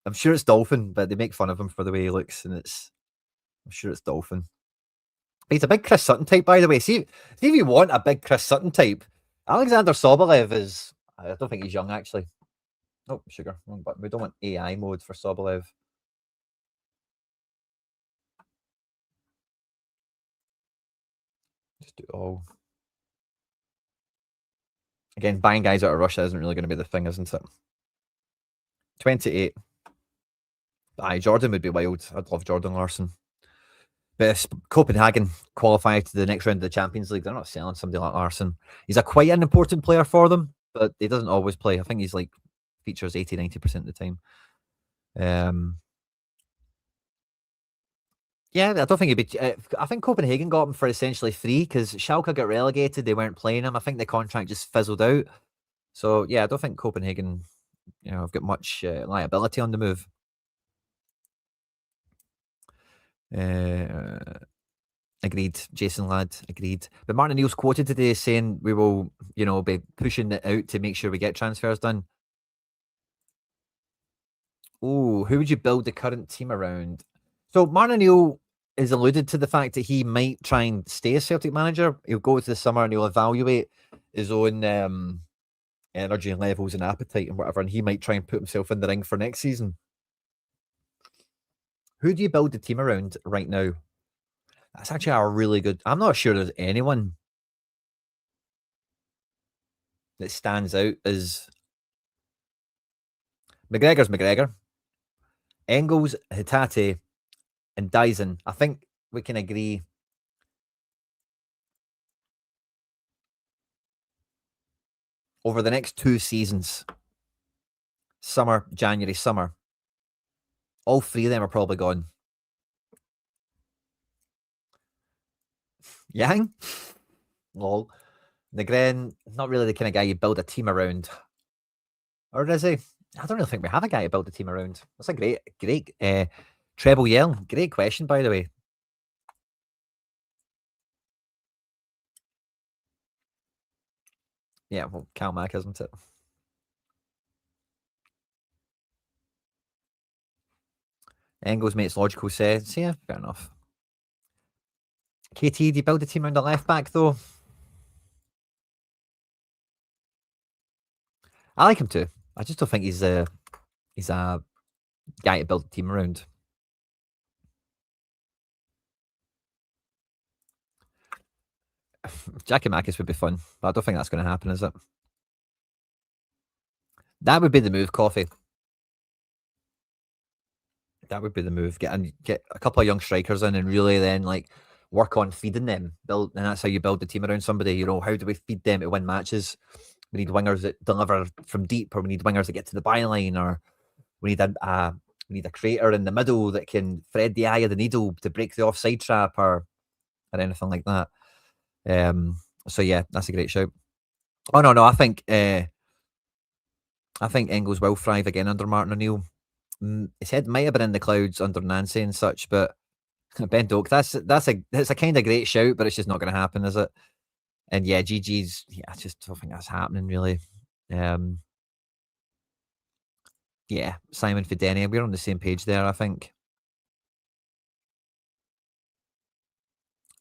I'm sure it's dolphin, but they make fun of him for the way he looks, and I'm sure it's dolphin. He's a big Chris Sutton type, by the way. See if you want a big Chris Sutton type, Alexander Sobolev is. I don't think he's young actually. Oh, sugar. But we don't want AI mode for Sobolev. Just do it all. Again, buying guys out of Russia isn't really going to be the thing, isn't it? 28. Aye, Jordan would be wild. I'd love Jordan Larson. But if Copenhagen qualify to the next round of the Champions League, they're not selling somebody like Larson. He's quite an important player for them, but he doesn't always play. I think he's like features 80-90% of the time. Yeah, I don't think he'd be. I think Copenhagen got him for essentially free because Schalke got relegated. They weren't playing him. I think the contract just fizzled out. So yeah, I don't think Copenhagen, have got much liability on the move. Agreed, Jason Ladd. Agreed. But Martin O'Neill's quoted today saying we will, be pushing it out to make sure we get transfers done. Oh, who would you build the current team around? So Martin O'Neill is alluded to the fact that he might try and stay as Celtic manager. He'll go to the summer and he'll evaluate his own energy levels and appetite and whatever, and he might try and put himself in the ring for next season. Who do you build the team around right now? That's actually a really good. I'm not sure there's anyone that stands out as McGregor's McGregor, Engels, Hatate, and Dyson. I think we can agree. Over the next 2 seasons, summer, January, summer, all 3 of them are probably gone. Yang? Lol. Negren, not really the kind of guy you build a team around. Or is he? I don't really think we have a guy to build a team around. That's a great treble yell. Great question, by the way. Yeah, well, Cal Mack, isn't it? Engels makes logical sense. Yeah, fair enough. KT, do you build a team around the left back, though? I like him too. I just don't think he's a guy to build a team around. Jackie Makis would be fun, but I don't think that's going to happen, is it? That would be the move, Coffee. That would be the move. Get a couple of young strikers in and really then work on feeding them. And that's how you build the team around somebody. How do we feed them to win matches? We need wingers that deliver from deep, or we need wingers that get to the byline, or we need a We need a creator in the middle that can thread the eye of the needle to break the offside trap or anything like that. So yeah, that's a great shout. Oh no, I think Engels will thrive again under Martin O'Neill. His head might have been in the clouds under Nancy and such, but Ben Doak, that's a kind of great shout, but it's just not going to happen, is it? And yeah, GG's. Yeah, I just don't think that's happening really. Yeah, Simon Fideni, we're on the same page there, I think.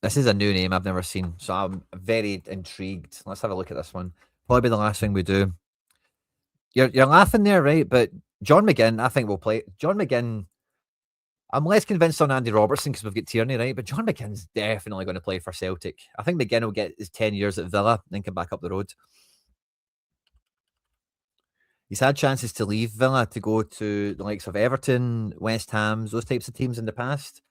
This is a new name I've never seen, so I'm very intrigued. Let's have a look at this one. Probably be the last thing we do. You're laughing there, right? But John McGinn, I think will play. John McGinn, I'm less convinced on Andy Robertson because we've got Tierney, right? But John McGinn's definitely going to play for Celtic. I think McGinn will get his 10 years at Villa and then come back up the road. He's had chances to leave Villa to go to the likes of Everton, West Ham, those types of teams in the past.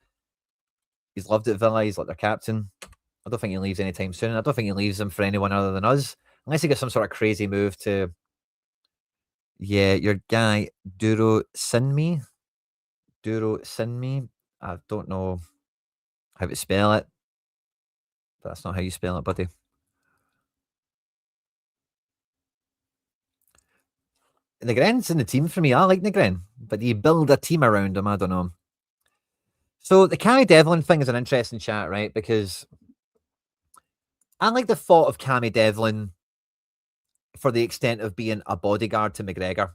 He's loved it at Villa. He's like their captain. I don't think he leaves anytime soon. I don't think he leaves them for anyone other than us. Unless he gets some sort of crazy move to... Yeah, your guy, Duro Sinmi. I don't know how to spell it. But that's not how you spell it, buddy. Negren's in the team for me. I like Negren. But you build a team around him, I don't know. So the Cammy Devlin thing is an interesting chat, right? Because I like the thought of Cammy Devlin for the extent of being a bodyguard to McGregor.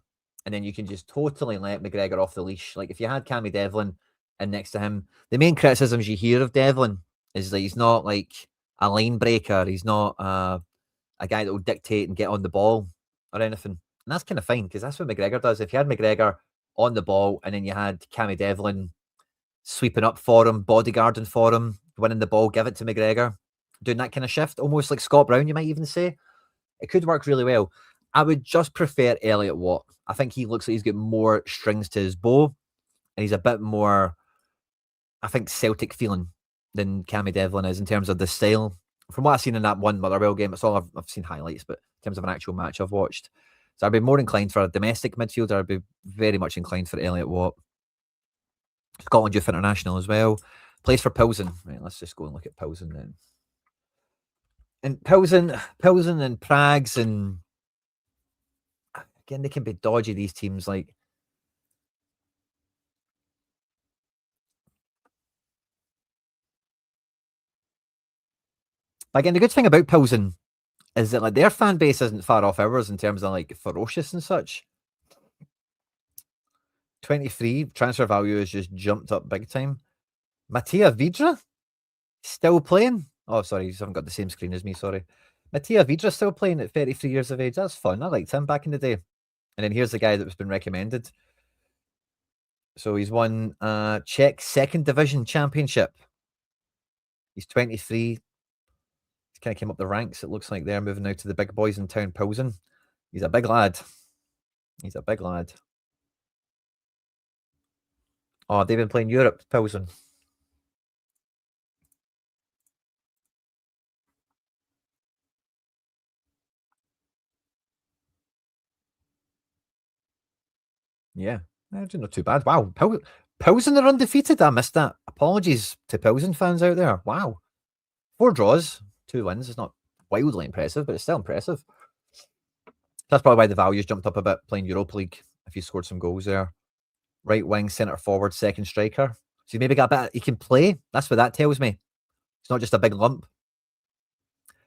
And then you can just totally let McGregor off the leash. Like if you had Cammy Devlin and next to him, the main criticisms you hear of Devlin is that he's not like a line breaker. He's not a guy that will dictate and get on the ball or anything. And that's kind of fine because that's what McGregor does. If you had McGregor on the ball and then you had Cammy Devlin sweeping up for him, bodyguarding for him, winning the ball, give it to McGregor, doing that kind of shift, almost like Scott Brown, you might even say. It could work really well. I would just prefer Elliot Watt. I think he looks like he's got more strings to his bow, and he's a bit more, I think, Celtic feeling than Cammy Devlin is in terms of the style. From what I've seen in that one Motherwell game, it's all I've seen highlights, but in terms of an actual match I've watched. So I'd be more inclined for a domestic midfielder. I'd be very much inclined for Elliot Watt. Scotland Youth International as well. Plays for Pilsen. Right, let's just go and look at Pilsen then. And Pilsen and Prags, and again, they can be dodgy, these teams. Like, but again, the good thing about Pilsen is that like their fan base isn't far off ours in terms of like ferocious and such. 23 transfer value has just jumped up big time. Mattia Vidra still playing. Oh, sorry, you haven't got the same screen as me. Sorry. Mattia Vidra still playing at 33 years of age. That's fun. I liked him back in the day. And then here's the guy that's been recommended. So he's won Czech second division championship. He's 23. He's kind of came up the ranks. It looks like they're moving now to the big boys in town, Pilsen. He's a big lad. He's a big lad. Oh, they've been playing Europe, Pilsen. Yeah, not too bad. Wow, Pilsen are undefeated. I missed that. Apologies to Pilsen fans out there. Wow, 4 draws, 2 wins. It's not wildly impressive, but it's still impressive. That's probably why the values jumped up a bit playing Europa League. If he scored some goals there, right wing, centre forward, second striker. So he maybe got a bit. He can play. That's what that tells me. It's not just a big lump.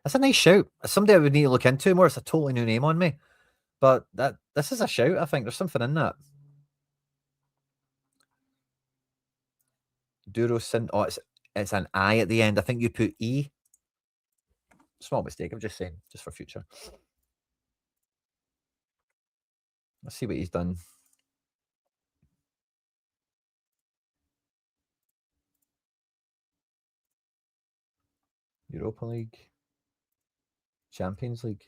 That's a nice shout. Somebody I would need to look into more. It's a totally new name on me, but this is a shout. I think there's something in that. Durosin. Oh, it's an I at the end. I think you put E. Small mistake. I'm just saying, just for future. Let's see what he's done. Europa League. Champions League.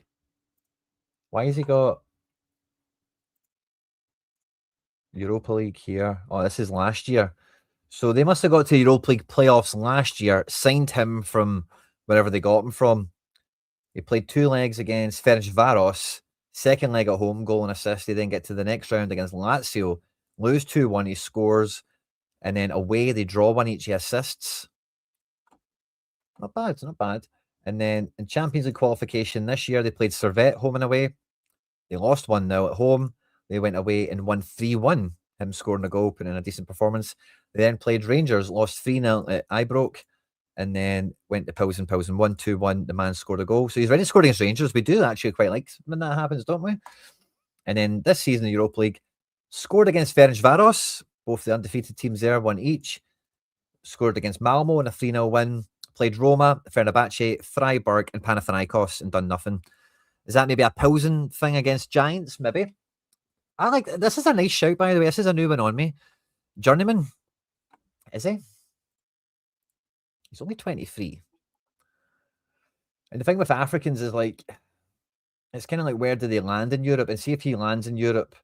Why has he got Europa League here? Oh, this is last year. So they must have got to Europa League playoffs last year, signed him from wherever they got him from. He played 2 legs against Ferencvaros, second leg at home, goal and assist. They then get to the next round against Lazio. Lose 2-1, he scores. And then away, they draw 1 each, he assists. Not bad, not bad. And then in Champions League qualification this year, they played Servette home and away. They lost 1-0 at home. They went away and won 3-1, him scoring a goal, putting in a decent performance. They then played Rangers, lost 3-0 at Ibrox, and then went to Pilsen, 1-2-1. The man scored a goal. So he's already scored against Rangers. We do actually quite like when that happens, don't we? And then this season, the Europa League, scored against Ferencváros, both the undefeated teams there, 1 each. Scored against Malmo in a 3-0 win. Played Roma, Fenerbahce, Freiburg, and Panathinaikos and done nothing. Is that maybe a Pilsen thing against Giants? Maybe. I like this. Is a nice shout, by the way. This is a new one on me. Journeyman. Is he? He's only 23. And the thing with Africans is like, it's kind of like, where do they land in Europe? And see if he lands in Europe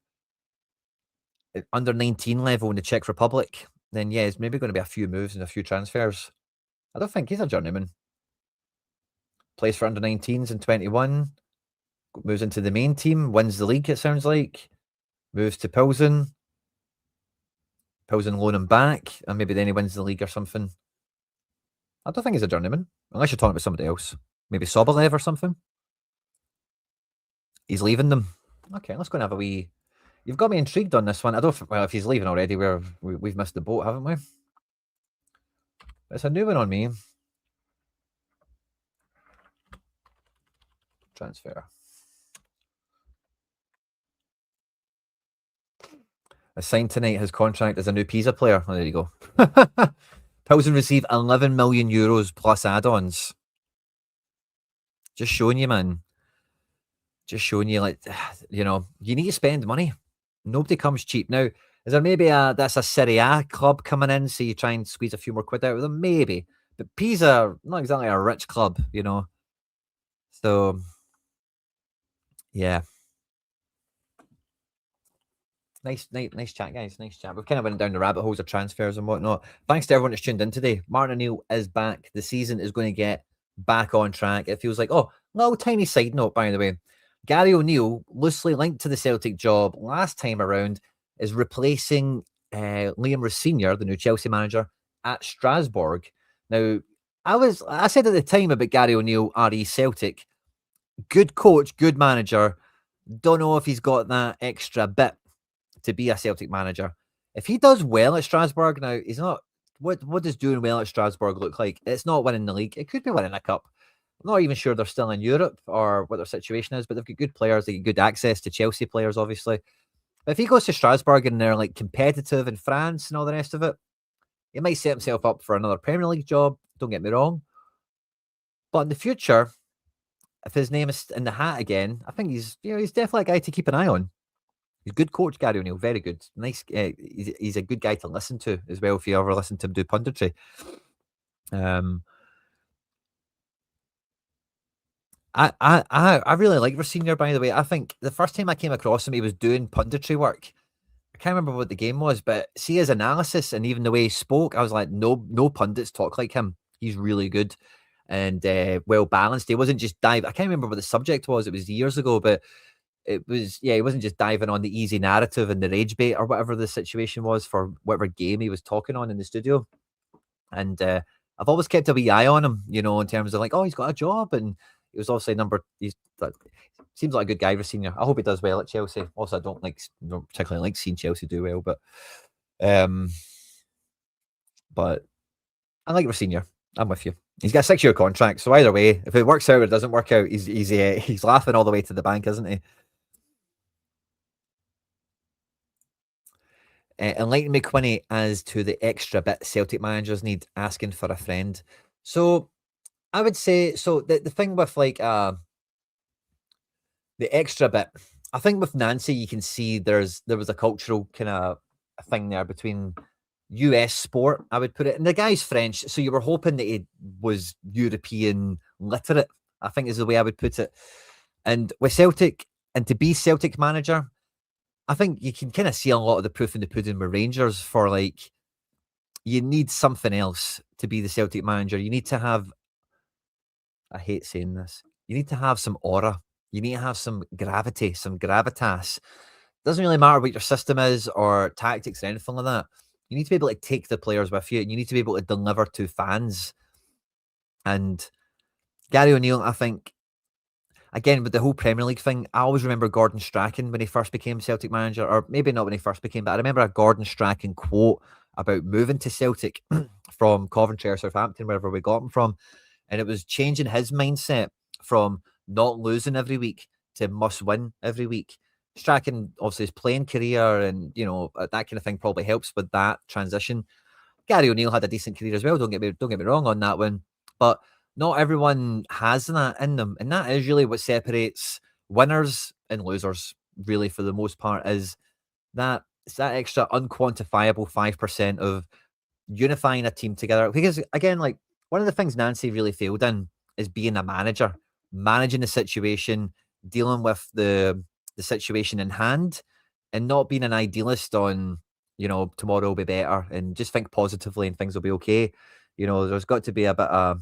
at under 19 level in the Czech Republic, then yeah, it's maybe going to be a few moves and a few transfers. I don't think he's a journeyman. Plays for under 19s and 21. Moves into the main team. Wins the league, it sounds like. Moves to Pilsen. Pilsen loan him back. And maybe then he wins the league or something. I don't think he's a journeyman. Unless you're talking about somebody else. Maybe Sobolev or something. He's leaving them. Okay, let's go and have a wee... You've got me intrigued on this one. I don't... Well, if he's leaving already, we've missed the boat, haven't we? It's a new one on me. Transfer. Assigned tonight his contract as a new Pisa player. Oh, there you go. Pilsen receive 11 million euros plus add-ons. Just showing you, man. Just showing you, like, you know, you need to spend money. Nobody comes cheap. Now, is there maybe that's a Serie A club coming in, so you try and squeeze a few more quid out of them? Maybe. But Pisa, not exactly a rich club, you know. So, yeah. Nice chat, guys. Nice chat. We've kind of went down the rabbit holes of transfers and whatnot. Thanks to everyone that's tuned in today. Martin O'Neill is back. The season is going to get back on track. It feels like, oh, little tiny side note, by the way. Gary O'Neill, loosely linked to the Celtic job last time around, is replacing Liam Roos Sr., the new Chelsea manager, at Strasbourg. Now, I said at the time about Gary O'Neill, RE Celtic, good coach, good manager. Don't know if he's got that extra bit to be a Celtic manager. If he does well at Strasbourg, now he's not. What does doing well at Strasbourg look like? It's not winning the league. It could be winning a cup. I'm not even sure they're still in Europe or what their situation is, but they've got good players. They get good access to Chelsea players, obviously. But if he goes to Strasbourg and they're like competitive in France and all the rest of it, he might set himself up for another Premier League job. Don't get me wrong. But in the future, if his name is in the hat again, I think he's definitely a guy to keep an eye on. He's a good coach, Gary O'Neill. Very good. Nice. He's a good guy to listen to as well. If you ever listen to him do punditry. I really like Roos Sr., by the way. I think the first time I came across him, he was doing punditry work. I can't remember what the game was, but see his analysis and even the way he spoke, I was like, no pundits talk like him. He's really good and well balanced. He wasn't just I can't remember what the subject was. It was years ago, but it was, he wasn't just diving on the easy narrative and the rage bait or whatever the situation was for whatever game he was talking on in the studio. And I've always kept a wee eye on him, you know, in terms of like, oh, he's got a job, and he was obviously seems like a good guy for Senior. I hope he does well at Chelsea. Also, I don't particularly like seeing Chelsea do well, but I like Roos Senior. I'm with you. He's got a 6-year contract, so either way, if it works out or it doesn't work out, he's laughing all the way to the bank, isn't he? Enlighten me, Quinny, as to the extra bit Celtic managers need, asking for a friend. So I would say, so the thing with like the extra bit, I think with Nancy, you can see there was a cultural kind of thing there between US sport, I would put it. And the guy's French, so you were hoping that he was European literate, I think is the way I would put it. And with Celtic, and to be Celtic manager, I think you can kind of see a lot of the proof in the pudding with Rangers for like, you need something else to be the Celtic manager. You need to have, I hate saying this, you need to have some aura. You need to have some gravity, some gravitas. doesn't really matter what your system is or tactics or anything like that. You need to be able to take the players with you, and you need to be able to deliver to fans. And Gary O'Neill, I think, again, with the whole Premier League thing, I always remember Gordon Strachan when he first became Celtic manager, or maybe not when he first became, but I remember a Gordon Strachan quote about moving to Celtic from Coventry or Southampton, wherever we got him from. And it was changing his mindset from not losing every week to must win every week. Strachan, obviously, his playing career and, that kind of thing probably helps with that transition. Gary O'Neill had a decent career as well. Don't get me wrong on that one, but not everyone has that in them, and that is really what separates winners and losers. Really, for the most part, is that it's that extra unquantifiable 5% of unifying a team together. Because again, like one of the things Nancy really failed in is being a manager, managing the situation, dealing with the situation in hand, and not being an idealist on tomorrow will be better and just think positively and things will be okay. There's got to be a bit of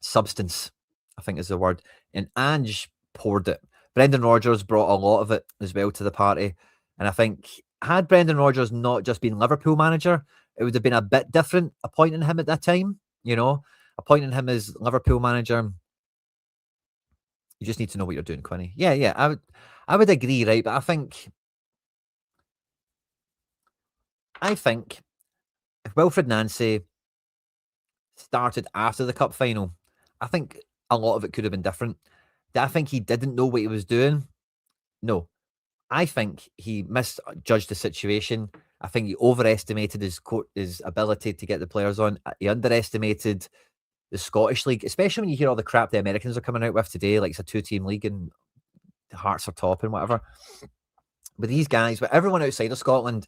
substance, I think is the word. And Ange poured it. Brendan Rodgers brought a lot of it as well to the party. And I think had Brendan Rodgers not just been Liverpool manager, it would have been a bit different appointing him at that time. Appointing him as Liverpool manager. You just need to know what you're doing, Quinny. Yeah, I would agree, right? But I think if Wilfred Nancy started after the cup final, I think a lot of it could have been different. Do I think he didn't know what he was doing? No. I think he misjudged the situation. I think he overestimated his ability to get the players on. He underestimated the Scottish League, especially when you hear all the crap the Americans are coming out with today, like it's a 2-team league and the Hearts are top and whatever. But these guys, but everyone outside of Scotland,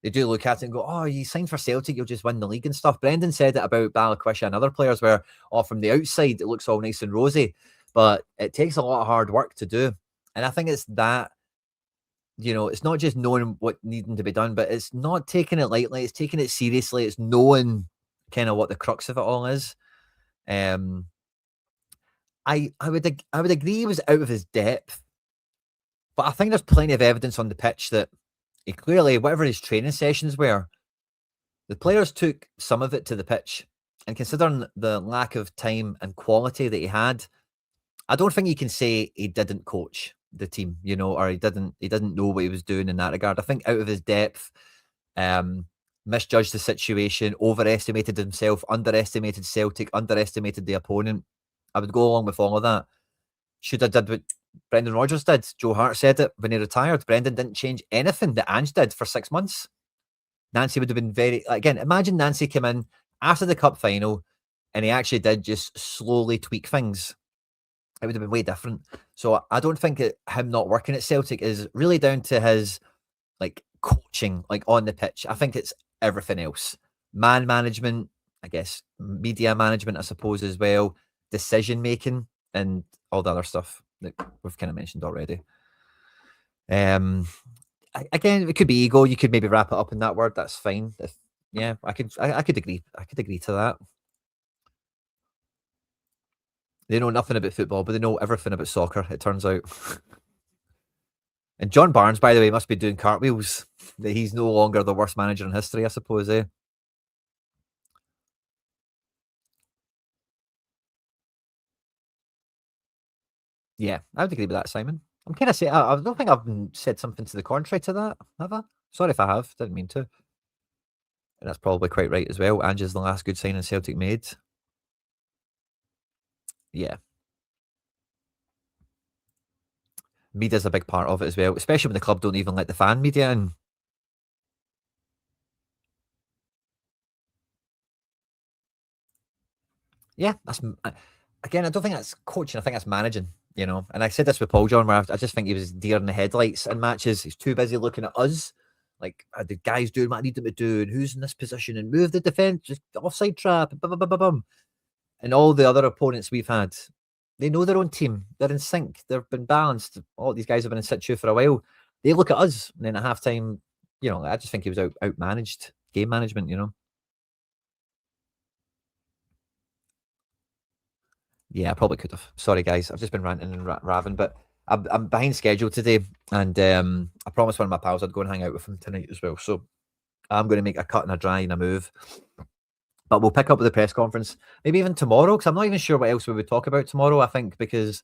they do look at it and go, oh, you signed for Celtic, you'll just win the league and stuff. Brendan said it about Balikwisha and other players where, from the outside, it looks all nice and rosy, but it takes a lot of hard work to do. And I think it's that, it's not just knowing what needing to be done, but it's not taking it lightly. It's taking it seriously. It's knowing kind of what the crux of it all is. I would agree he was out of his depth, but I think there's plenty of evidence on the pitch that he clearly, whatever his training sessions were, the players took some of it to the pitch. And considering the lack of time and quality that he had, I don't think you can say he didn't coach the team, or he didn't know what he was doing in that regard. I think out of his depth, misjudged the situation, overestimated himself, underestimated Celtic, underestimated the opponent. I would go along with all of that. Should have did what Brendan Rodgers did. Joe Hart said it when he retired. Brendan didn't change anything that Ange did for 6 months. Nancy would have been again, imagine Nancy came in after the cup final and he actually did just slowly tweak things. It would have been way different. So I don't think him not working at Celtic is really down to his coaching, on the pitch. I think it's everything else. Man management, I guess, media management, I suppose, as well, decision making, and all the other stuff that we've kind of mentioned already. Again, it could be ego. You could maybe wrap it up in that word. That's fine. I could agree. I could agree to that. They know nothing about football, but they know everything about soccer, it turns out. And John Barnes, by the way, must be doing cartwheels. That he's no longer the worst manager in history, I suppose, eh? Yeah, I would agree with that, Simon. I'm kind of saying, I don't think I've said something to the contrary to that, have I? Sorry if I have, didn't mean to. And that's probably quite right as well. Ange is the last good signing Celtic made. Yeah. Media's a big part of it as well, especially when the club don't even let the fan media in. Yeah, that's again. I don't think that's coaching. I think that's managing. And I said this with Paul John, where I just think he was deer in the headlights in matches. He's too busy looking at us, like are the guys doing what I need them to do, and who's in this position, and move the defence, just offside trap, and all the other opponents we've had. They know their own team. They're in sync. They've been balanced. All these guys have been in situ for a while. They look at us, and then at halftime, I just think he was out managed game management. Yeah, I probably could have. Sorry, guys. I've just been ranting and raving, but I'm behind schedule today, and I promised one of my pals I'd go and hang out with him tonight as well. So I'm going to make a cut and a dry and a move. But we'll pick up with the press conference, maybe even tomorrow, because I'm not even sure what else we would talk about tomorrow. I think because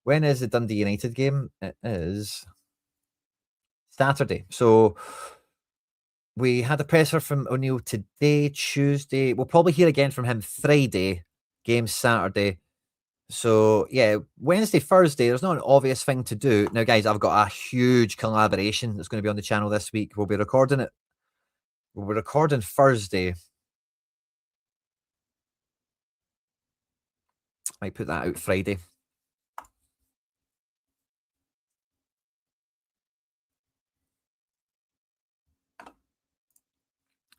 when is the Dundee United game? It is Saturday. So we had a presser from O'Neill today, Tuesday. We'll probably hear again from him Friday. Game Saturday. So yeah, Wednesday, Thursday, there's not an obvious thing to do. Now, guys, I've got a huge collaboration that's going to be on the channel this week. We'll be recording it. We'll be recording Thursday. Might put that out Friday.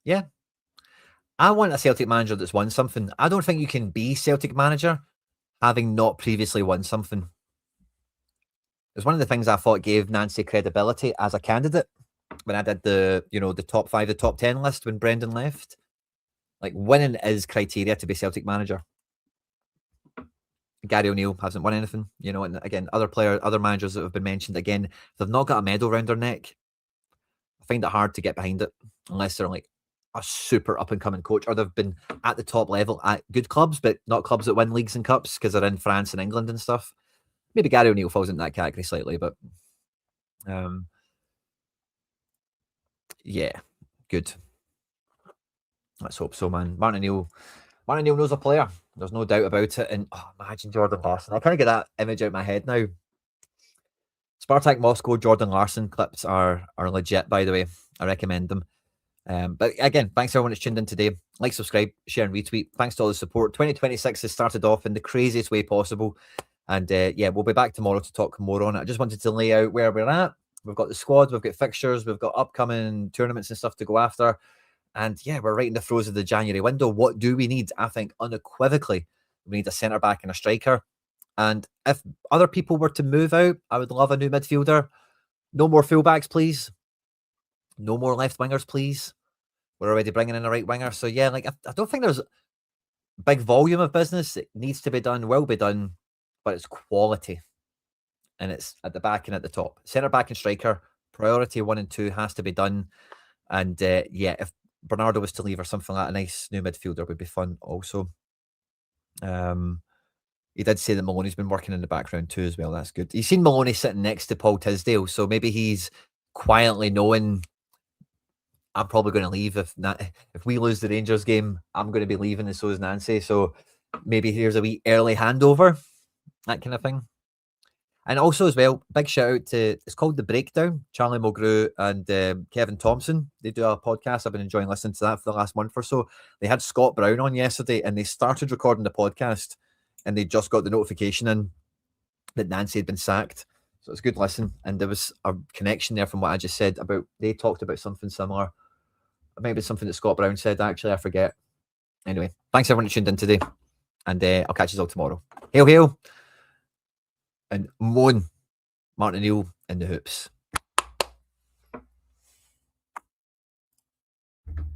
Yeah. I want a Celtic manager that's won something. I don't think you can be Celtic manager having not previously won something. It's one of the things I thought gave Nancy credibility as a candidate when I did the, the top 5, the top 10 list when Brendan left. Like, winning is criteria to be Celtic manager. Gary O'Neill hasn't won anything, and again, other managers that have been mentioned, again, they've not got a medal around their neck. I find it hard to get behind it unless they're like a super up-and-coming coach, or they've been at the top level at good clubs, but not clubs that win leagues and cups because they're in France and England and stuff. Maybe Gary O'Neill falls into that category slightly, but yeah, good. Let's hope so, man. Martin O'Neill knows a player. There's no doubt about it. And imagine Jordan Larson. I kind of get that image out of my head now. Spartak Moscow, Jordan Larson clips are legit, by the way. I recommend them. But again, thanks to everyone that's tuned in today. Like, subscribe, share, and retweet. Thanks to all the support. 2026 has started off in the craziest way possible. And yeah, we'll be back tomorrow to talk more on it. I just wanted to lay out where we're at. We've got the squad, we've got fixtures, we've got upcoming tournaments and stuff to go after. And yeah, we're right in the throes of the January window. What do we need? I think unequivocally, we need a centre-back and a striker. And if other people were to move out, I would love a new midfielder. No more fullbacks, please. No more left wingers, please. We're already bringing in a right winger. So yeah, like I don't think there's big volume of business. It needs to be done, will be done, but it's quality. And it's at the back and at the top. Centre-back and striker, priority 1 and 2 has to be done. And yeah, if Bernardo was to leave or something like a nice new midfielder would be fun also. He did say that Maloney's been working in the background too as well. That's good. You've seen Maloney sitting next to Paul Tisdale, so maybe he's quietly knowing I'm probably going to leave if we lose the Rangers game. I'm going to be leaving, and so is Nancy. So maybe here's a wee early handover, that kind of thing. And also as well, big shout out to, it's called The Breakdown, Charlie Mulgrew and Kevin Thompson. They do a podcast. I've been enjoying listening to that for the last month or so. They had Scott Brown on yesterday and they started recording the podcast and they just got the notification in that Nancy had been sacked. So it's a good listen. And there was a connection there from what I just said about, they talked about something similar. Maybe something that Scott Brown said, actually, I forget. Anyway, thanks everyone who tuned in today. And I'll catch you all tomorrow. Hail, hail. And moan Martin O'Neill in the hoops.